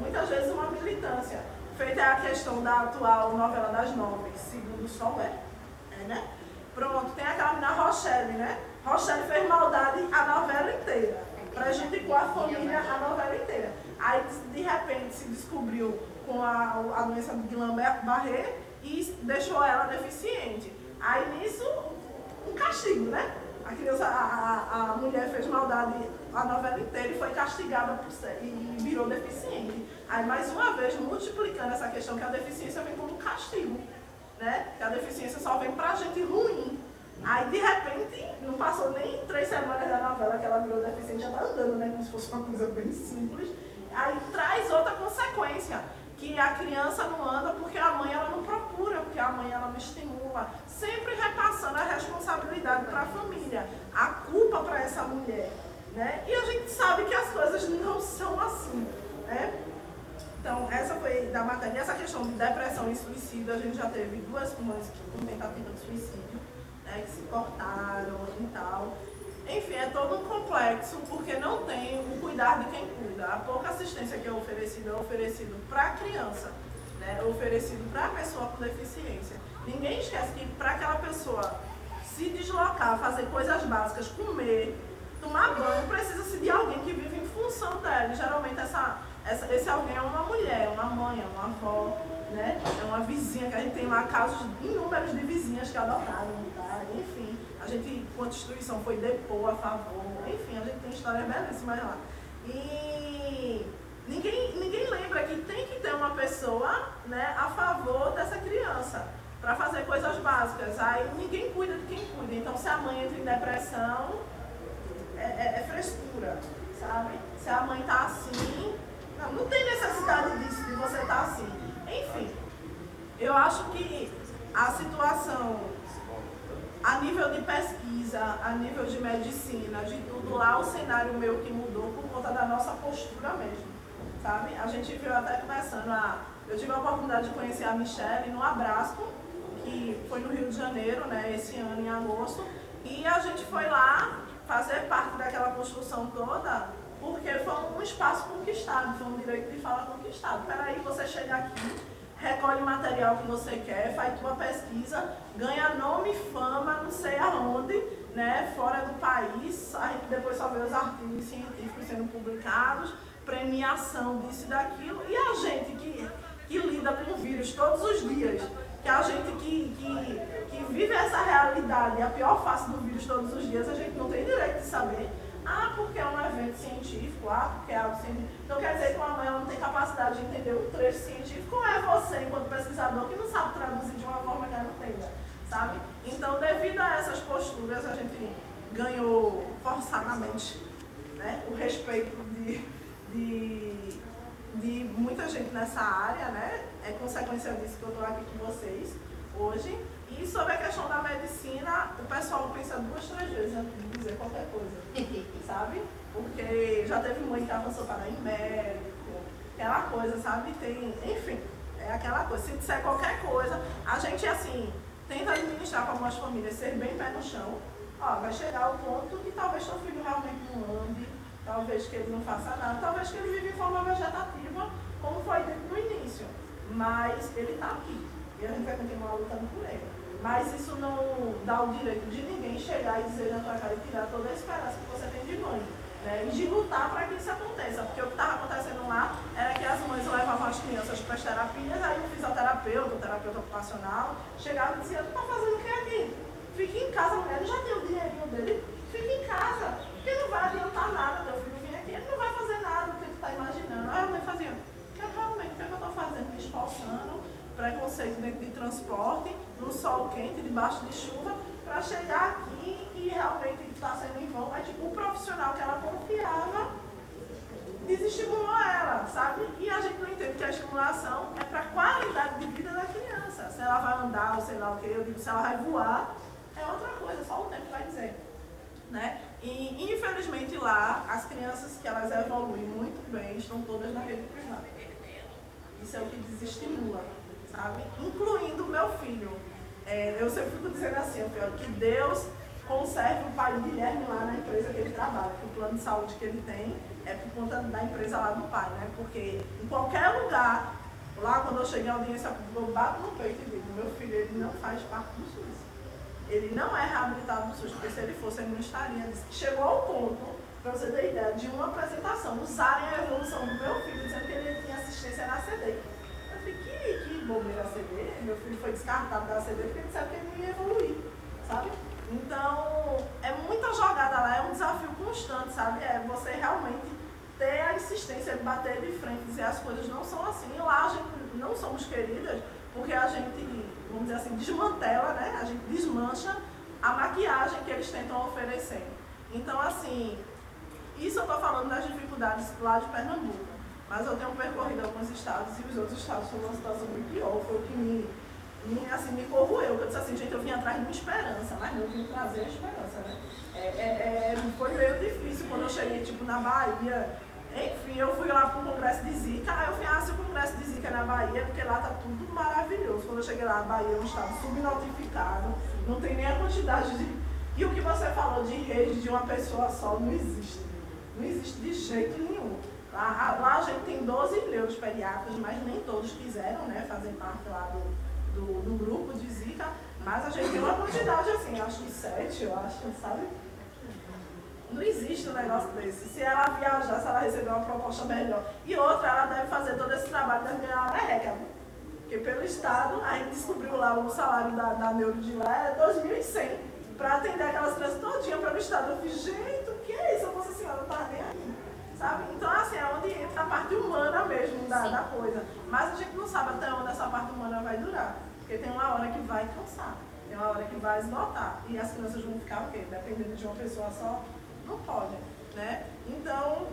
muitas vezes uma militância. Feita a questão da atual novela das 9, Segundo o Sol né? Pronto, tem aquela menina Rochelle, né? Rochelle fez maldade a novela inteira. Prejudicou a família a novela inteira. Aí de repente se descobriu com a doença do Guillain-Barré e deixou ela deficiente. Aí nisso, um castigo, né? A criança, a mulher fez maldade a novela inteira e foi castigada por ser, e virou deficiente. Aí mais uma vez multiplicando essa questão que a deficiência vem como castigo, né? Que a deficiência só vem pra gente ruim. Aí de repente, não passou nem 3 semanas da novela que ela virou deficiente, já tá andando, né? Como se fosse uma coisa bem simples. Aí traz outra consequência, que a criança não anda porque a mãe ela não procura, porque a mãe ela não estimula, sempre repassando a responsabilidade para a família, a culpa para essa mulher, né? E a gente sabe que as coisas não são assim, né? Então, essa foi da matéria. Essa questão de depressão e suicídio, a gente já teve 2 mães com tentativa de suicídio, né, que se cortaram e tal. Enfim, é todo um complexo, porque não tem o cuidar de quem cuida. A pouca assistência que é oferecido para a criança, né, é oferecido para a pessoa com deficiência. Ninguém esquece que para aquela pessoa se deslocar, fazer coisas básicas, comer, tomar banho, precisa-se de alguém que vive em função dela. E, geralmente esse alguém é uma mulher, uma mãe, é uma avó, né? É uma vizinha, que a gente tem lá casos inúmeros de vizinhas que adotaram, tá? Enfim, a gente, com a instituição, foi depor a favor, enfim, a gente tem histórias belíssimas lá. E ninguém lembra que tem que ter uma pessoa, né, a favor dessa criança, para fazer coisas básicas. Aí ninguém cuida de quem cuida. Então, se a mãe entra em depressão, é frescura, sabe? Se a mãe tá assim, não tem necessidade disso, de você estar assim. Enfim, eu acho que a situação, a nível de pesquisa, a nível de medicina, de tudo lá, o cenário meu que mudou por conta da nossa postura mesmo, sabe? A gente viu até conversando, eu tive a oportunidade de conhecer a Michelle no Abrasco, que foi no Rio de Janeiro, né, esse ano em agosto, e a gente foi lá fazer parte daquela construção toda, porque foi um espaço conquistado, foi um direito de fala conquistado. Peraí, você chega aqui, recolhe o material que você quer, faz tua pesquisa, ganha nome e fama, não sei aonde, né, fora do país, a gente depois só vê os artigos científicos sendo publicados, premiação disso e daquilo, e a gente que lida com o vírus todos os dias, que a gente que vive essa realidade, a pior face do vírus todos os dias, a gente não tem direito de saber. Porque é um evento científico, porque é algo científico. Então quer dizer que uma mãe não tem capacidade de entender o trecho científico, ou é você, enquanto pesquisador, que não sabe traduzir de uma forma que ela entenda, sabe? Então, devido a essas posturas, a gente ganhou forçadamente, né, o respeito de muita gente nessa área, né? É consequência disso que eu estou aqui com vocês hoje. E sobre a questão da medicina, o pessoal pensa 2, 3 vezes antes de dizer qualquer coisa, sabe? Porque já teve mãe que avançou para ir médico, aquela coisa, sabe? Enfim, é aquela coisa. Se disser qualquer coisa, a gente, assim, tenta administrar com algumas famílias, ser bem pé no chão. Vai chegar ao ponto que talvez seu filho realmente não ande, talvez que ele não faça nada, talvez que ele vive em forma vegetativa, como foi dito no início. Mas ele está aqui. E a gente vai continuar lutando por ele. Mas isso não dá o direito de ninguém chegar e dizer na tua cara e tirar toda a esperança que você tem de mãe, né? E de lutar para que isso aconteça. Porque o que estava acontecendo lá era que as mães levavam as crianças para as terapias, aí o fisioterapeuta, o terapeuta ocupacional, chegava e dizia: tu está fazendo o que aqui? Fique em casa, mulher, ele já tem o dinheirinho dele, fique em casa, porque não vai adiantar nada, teu filho vir aqui, ele não vai fazer nada do que tu está imaginando. Aí a mãe fazia: realmente, o que eu estou fazendo? Me esforçando, preconceito dentro de transporte, no sol quente, debaixo de chuva, para chegar aqui e realmente estar Se ela vai voar, é outra coisa, só o tempo vai dizer. Né? E infelizmente lá, as crianças que elas evoluem muito bem estão todas na rede privada. Isso é o que desestimula, sabe? Incluindo o meu filho. Eu sempre fico dizendo assim, que Deus conserve o pai de Guilherme lá na empresa que ele trabalha, que o plano de saúde que ele tem é por conta da empresa lá do pai, né? Porque em qualquer lugar, lá quando eu cheguei à audiência pública, eu bato no peito e digo, meu filho, ele não faz parte do SUS. Ele não é reabilitado do SUS, porque se ele fosse, ele não estaria. Chegou ao ponto, para você ter ideia, de uma apresentação, usarem a evolução do meu filho, dizendo que ele tinha assistência na ACD. Eu falei, que bobeira ACD? Meu filho foi descartado da ACD porque ele disseram que ele não ia evoluir, sabe? Então, é muita jogada lá, é um desafio constante, sabe? É você realmente ter a insistência de bater de frente, dizer as coisas não são assim. Lá a gente não somos queridas, porque a gente, vamos dizer assim, desmantela, né? A gente desmancha a maquiagem que eles tentam oferecer. Então, assim, isso eu estou falando das dificuldades lá de Pernambuco, mas eu tenho percorrido alguns estados e os outros estados estão numa situação muito pior. Foi o que me corroeu. Eu disse assim, gente, eu vim atrás de uma esperança, mas não, eu vim trazer a esperança, né? Foi meio difícil quando eu cheguei, tipo, na Bahia. Enfim, eu fui lá para o congresso de Zika, aí eu fui, se o congresso de Zika é na Bahia, porque lá tá tudo maravilhoso. Quando eu cheguei lá, a Bahia é um estado subnotificado, não tem nem a quantidade de... E o que você falou de rede de uma pessoa só, não existe. Não existe de jeito nenhum. Lá a gente tem 12 neuropediatras, mas nem todos quiseram, né, fazer parte lá do grupo de Zika, mas a gente tem uma quantidade assim, acho que 7, eu acho, sabe? Não existe um negócio desse. Se ela viajar, se ela receber uma proposta melhor. E outra, ela deve fazer todo esse trabalho, deve ganhar uma merreca. Porque pelo Estado, a gente descobriu lá o salário da neuro de lá é 2.100 para atender aquelas crianças todinha pelo Estado. Eu fiz, gente, o que é isso? Eu fosse assim, ela não tá nem aí. Sabe? Então, assim, é onde entra a parte humana mesmo da coisa. Mas a gente não sabe até onde essa parte humana vai durar. Porque tem uma hora que vai cansar, tem uma hora que vai esgotar. E as crianças vão ficar o quê? Dependendo de uma pessoa só, não pode, né? Então,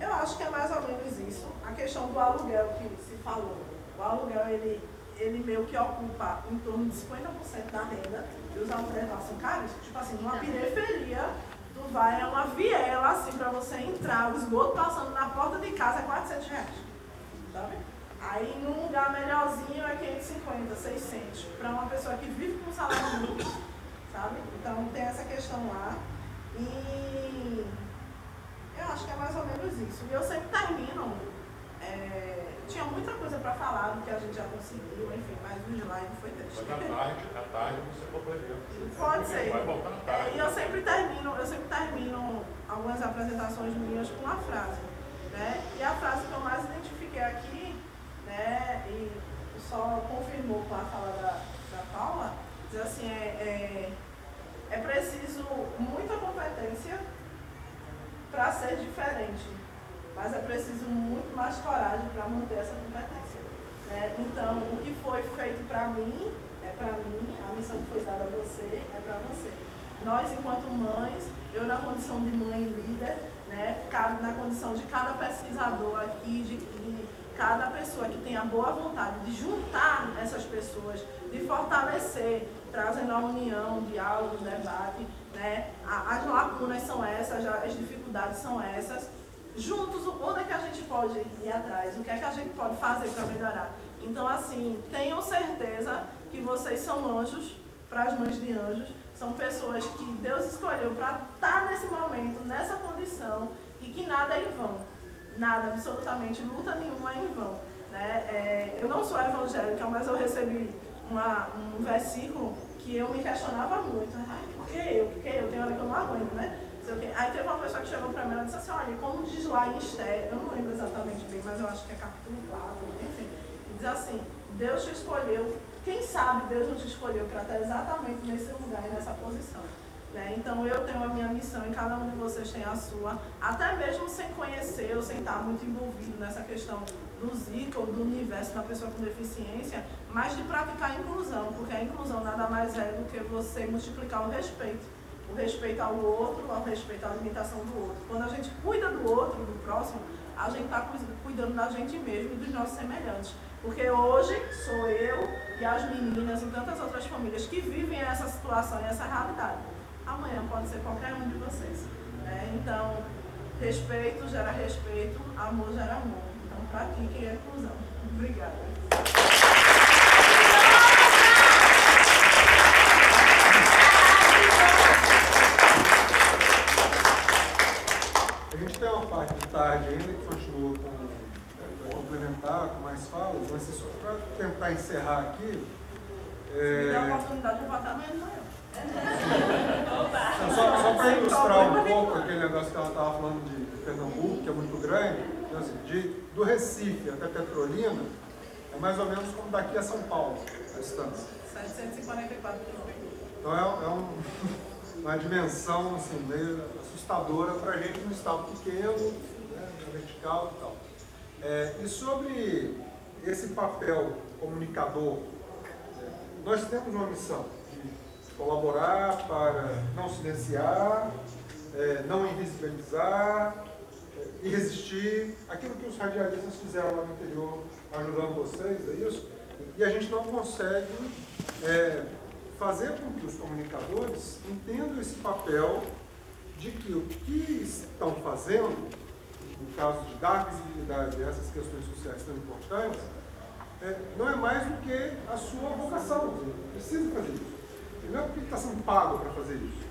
eu acho que é mais ou menos isso. A questão do aluguel que se falou. O aluguel, ele meio que ocupa em torno de 50% da renda. E os aluguéis lá são caros. Tipo assim, numa periferia, tu vai a uma viela, assim, pra você entrar, o esgoto passando na porta de casa é R$400, sabe? Aí, num lugar melhorzinho, é 550, 600, para uma pessoa que vive com salário mínimo, sabe? Então, tem essa questão lá. E eu acho que é mais ou menos isso. E eu sempre termino. Tinha muita coisa para falar do que a gente já conseguiu, enfim, mas o slide foi triste. Mas à tarde você complementa. Pode ser. Vai voltar à tarde. E eu sempre termino algumas apresentações minhas com uma frase, né? E a frase que eu mais identifiquei aqui, né, e só confirmou com a fala da Paula, diz assim, é preciso muita competência para ser diferente, mas é preciso muito mais coragem para manter essa competência, né? Então, o que foi feito para mim, é para mim, a missão que foi dada a você, é para você. Nós, enquanto mães, eu na condição de mãe líder, né, na condição de cada pesquisador aqui, de cada pessoa que tem a boa vontade de juntar essas pessoas, de fortalecer, trazendo a união, diálogo, debate, né? As lacunas são essas, as dificuldades são essas. Juntos, onde é que a gente pode ir atrás? O que é que a gente pode fazer para melhorar? Então, assim, tenham certeza que vocês são anjos para as mães de anjos. São pessoas que Deus escolheu para estar nesse momento, nessa condição, e que nada é em vão. Nada, absolutamente, luta nenhuma é em vão, né? Eu não sou evangélica, mas eu recebi um versículo que eu me questionava muito. Ai, por que eu? Por que eu? Tem hora que eu não aguento, né? Aí teve uma pessoa que chegou para mim e disse assim, olha, como diz lá em Esther, eu não lembro exatamente bem, mas eu acho que é capítulo 4, enfim, e diz assim, Deus te escolheu, quem sabe Deus não te escolheu para estar exatamente nesse lugar e nessa posição. Né? Então eu tenho a minha missão e cada um de vocês tem a sua, até mesmo sem conhecer ou sem estar muito envolvido nessa questão do Zika ou do universo da pessoa com deficiência, mas de praticar a inclusão, porque a inclusão nada mais é do que você multiplicar o respeito ao outro, ao respeito à limitação do outro. Quando a gente cuida do outro, do próximo, a gente está cuidando da gente mesmo e dos nossos semelhantes. Porque hoje sou eu, e as meninas e tantas outras famílias que vivem essa situação e essa realidade. Amanhã pode ser qualquer um de vocês. Né? Então, respeito gera respeito, amor gera amor. Então, pratiquem a inclusão. Obrigada. A gente tem uma parte de tarde ainda que continua para complementar com mais falas, mas só para tentar encerrar aqui. Se der a oportunidade de votar amanhã. Só para ilustrar um pouco aquele negócio que ela estava falando de Pernambuco, que é muito grande, então, assim, do Recife até Petrolina, é mais ou menos como daqui a São Paulo, a distância. 744 quilômetros. Então é uma dimensão assim, meio assustadora para a gente num estado pequeno, né, vertical e tal. E sobre esse papel comunicador, nós temos uma missão de colaborar para não silenciar, não invisibilizar e resistir aquilo que os radialistas fizeram lá no interior, ajudando vocês, é isso? E a gente não consegue fazer com que os comunicadores entendam esse papel de que o que estão fazendo, no caso de dar visibilidade a essas questões sociais tão importantes, não é mais do que a sua vocação. Você precisa fazer isso. Não é porque está sendo pago para fazer isso.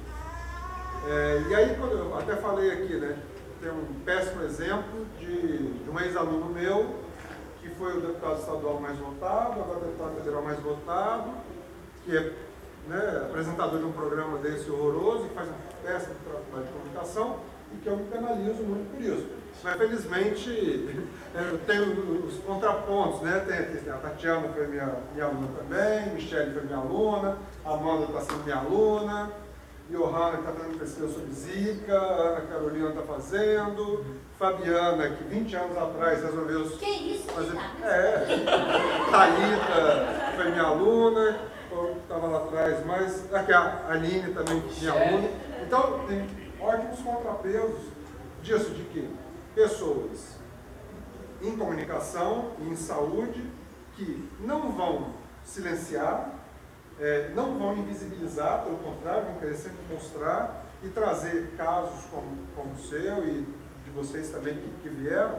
E aí, quando eu até falei aqui, né, tem um péssimo exemplo de um ex-aluno meu, que foi o deputado estadual mais votado, agora o deputado federal mais votado, que é, né, apresentador de um programa desse horroroso, que faz um péssimo trabalho de comunicação, e que eu me penalizo muito por isso. Mas, felizmente, eu tenho os contrapontos, né? Tem a Tatiana foi minha aluna também, Michele foi minha aluna, a Amanda está sendo minha aluna, Johanna está fazendo pesquisa sobre Zika, a Ana Carolina está fazendo, Fabiana, que 20 anos atrás resolveu fazer... Thalita foi minha aluna, estava lá atrás, mas aqui a Aline também minha aluna. Então, tem ótimos contrapesos disso, de que pessoas em comunicação e em saúde que não vão silenciar, não vão invisibilizar, pelo contrário, vão querer sempre mostrar e trazer casos como o seu e de vocês também que vieram,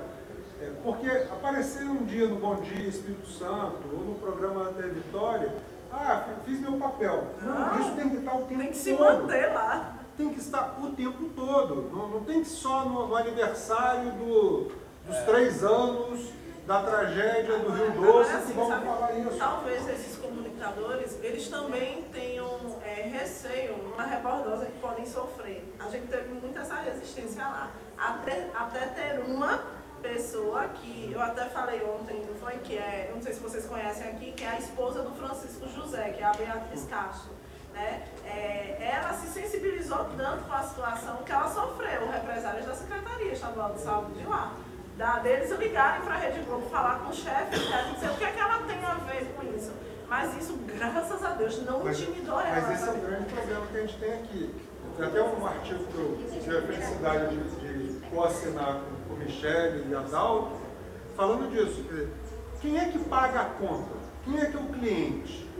porque aparecer um dia no Bom Dia Espírito Santo ou no programa da Vitória, fiz meu papel. Não, isso tem que estar o tempo todo. Tem que se manter lá. Tem que estar o tempo todo. Não tem que só no aniversário dos 3 anos da tragédia do Rio Doce que vamos falar isso. Talvez esses comunicadores, eles também tenham receio na rebordosa que podem sofrer. A gente teve muita essa resistência lá. Até ter uma pessoa que, eu até falei ontem, não foi? Que eu não sei se vocês conhecem aqui, que é a esposa do Francisco José, que é a Beatriz Castro. Né? Ela se sensibilizou tanto com a situação que ela sofreu represálias da Secretaria Estadual de Saúde de lá. Deles ligarem para a Rede Globo, falar com o chefe, dizer o que é que ela tem a ver com isso. Mas isso, graças a Deus, não intimidou ela. Mas esse é o grande problema que a gente tem aqui. Tem até um artigo que eu tive a felicidade de co-assinar com o Michele e a Adalto, falando disso. Quem é que paga a conta? Quem é que é o cliente?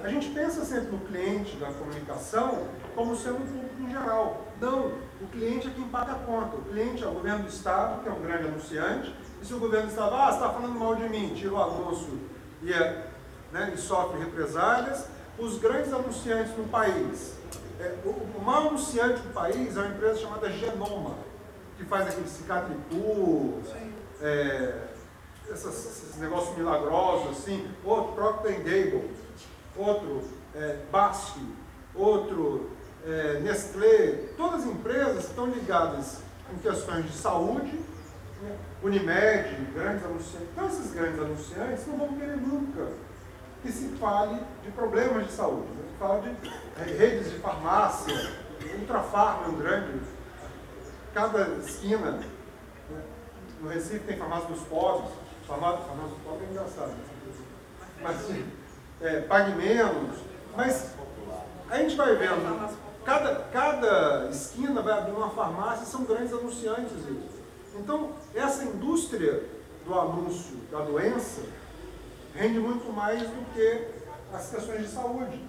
A gente pensa sempre no cliente da comunicação como sendo um público em geral. Não, o cliente é quem paga a conta. O cliente é o governo do Estado, que é um grande anunciante, e se o governo do Estado, você está falando mal de mim, tira o anúncio e sofre represálias, os grandes anunciantes no país. O maior anunciante do país é uma empresa chamada Genoma, que faz aquele Cicatricur, esses negócios milagrosos, assim, outro Procter & Gamble, outro BASF, outro Nestlé, todas as empresas estão ligadas em questões de saúde, Unimed, grandes anunciantes. Então esses grandes anunciantes não vão querer nunca que se fale de problemas de saúde, né? Se fala de redes de farmácia, Ultrafarma é um grande, cada esquina, né? No Recife tem farmácia dos pobres, farmácia dos pobres é engraçado, mas pague menos, mas a gente vai vendo, cada esquina vai abrir uma farmácia, são grandes anunciantes isso. Então, essa indústria do anúncio da doença rende muito mais do que as questões de saúde.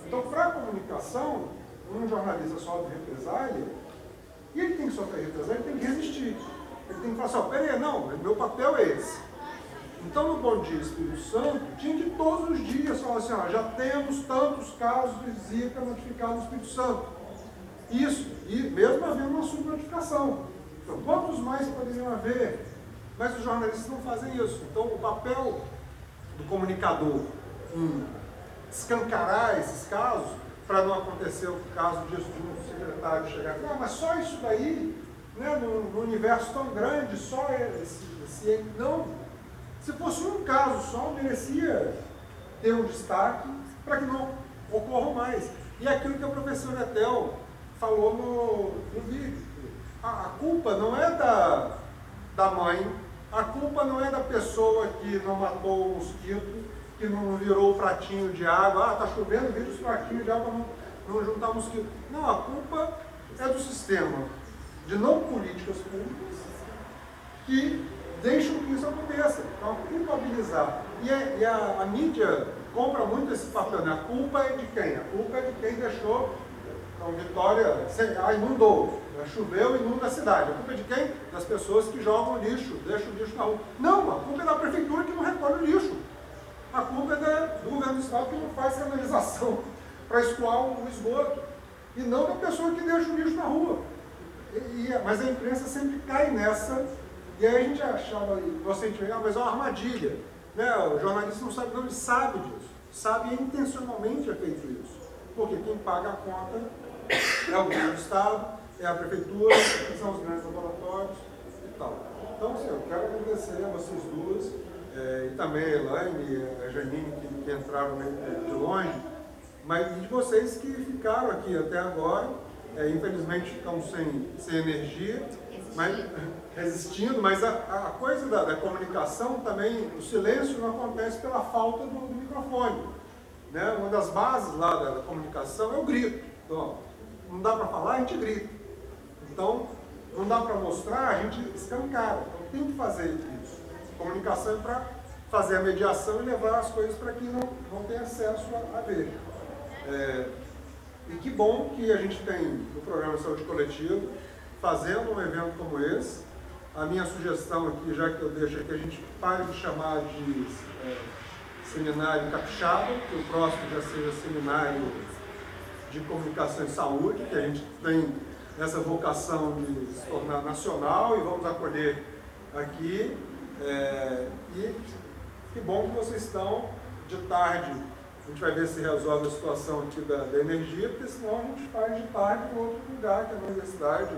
Então, para a comunicação, um jornalista sofre represália, e ele tem que sofrer represália, ele tem que resistir. Ele tem que falar assim, peraí, não, meu papel é esse. Então, no Bom Dia Espírito Santo, tinha que todos os dias falar assim, já temos tantos casos de Zika notificados no Espírito Santo. Isso, e mesmo havendo uma subnotificação. Então, quantos mais poderiam haver? Mas os jornalistas não fazem isso. Então, o papel do comunicador em escancarar esses casos, para não acontecer o caso disso de um secretário chegar e falar, mas só isso daí, né, no universo tão grande, só esse não. Se fosse um caso só, merecia ter um destaque para que não ocorram mais. E aquilo que o professor Etel falou no vídeo. A culpa não é da mãe, a culpa não é da pessoa que não matou o mosquito, que não virou o pratinho de água, está chovendo, vira os pratinhos de água para não juntar mosquito. Não, a culpa é do sistema de não políticas públicas que deixam que isso aconteça. Então, culpabilizar. E a mídia compra muito esse papel, né? A culpa é de quem? A culpa é de quem deixou. Então, Vitória, inundou, choveu, inunda a cidade. A culpa é de quem? Das pessoas que jogam lixo, deixam o lixo na rua. Não, a culpa é da prefeitura que não recolhe o lixo. A culpa é do governo do estado que não faz canalização para escoar o esgoto. E não da pessoa que deixa o lixo na rua. Mas a imprensa sempre cai nessa. E aí a gente achava, mas é uma armadilha. Né? O jornalista não sabe, não, ele sabe disso. Sabe e intencionalmente é feito isso. Porque quem paga a conta é o governo do estado, é a prefeitura, são os grandes laboratórios e tal. Então, assim, eu quero agradecer a vocês duas, e também a Elaine e a Janine, que entraram de longe, mas de vocês que ficaram aqui até agora, infelizmente estão sem energia, mas resistindo, mas a coisa da comunicação também, o silêncio não acontece pela falta do microfone. Né? Uma das bases lá da comunicação é o grito. Então, não dá para falar, a gente grita. Então, não dá para mostrar, a gente escancara. Então, tem que fazer isso. Comunicação é para fazer a mediação e levar as coisas para quem não tem acesso a ver. E que bom que a gente tem no programa Saúde Coletiva, fazendo um evento como esse. A minha sugestão aqui, já que eu deixo aqui, a gente pare de chamar de seminário capixaba, que o próximo já seja seminário de comunicação e saúde, que a gente tem essa vocação de se tornar nacional e vamos acolher aqui. E que bom que vocês estão de tarde. A gente vai ver se resolve a situação aqui da energia, porque senão a gente faz de tarde em outro lugar, que é na universidade.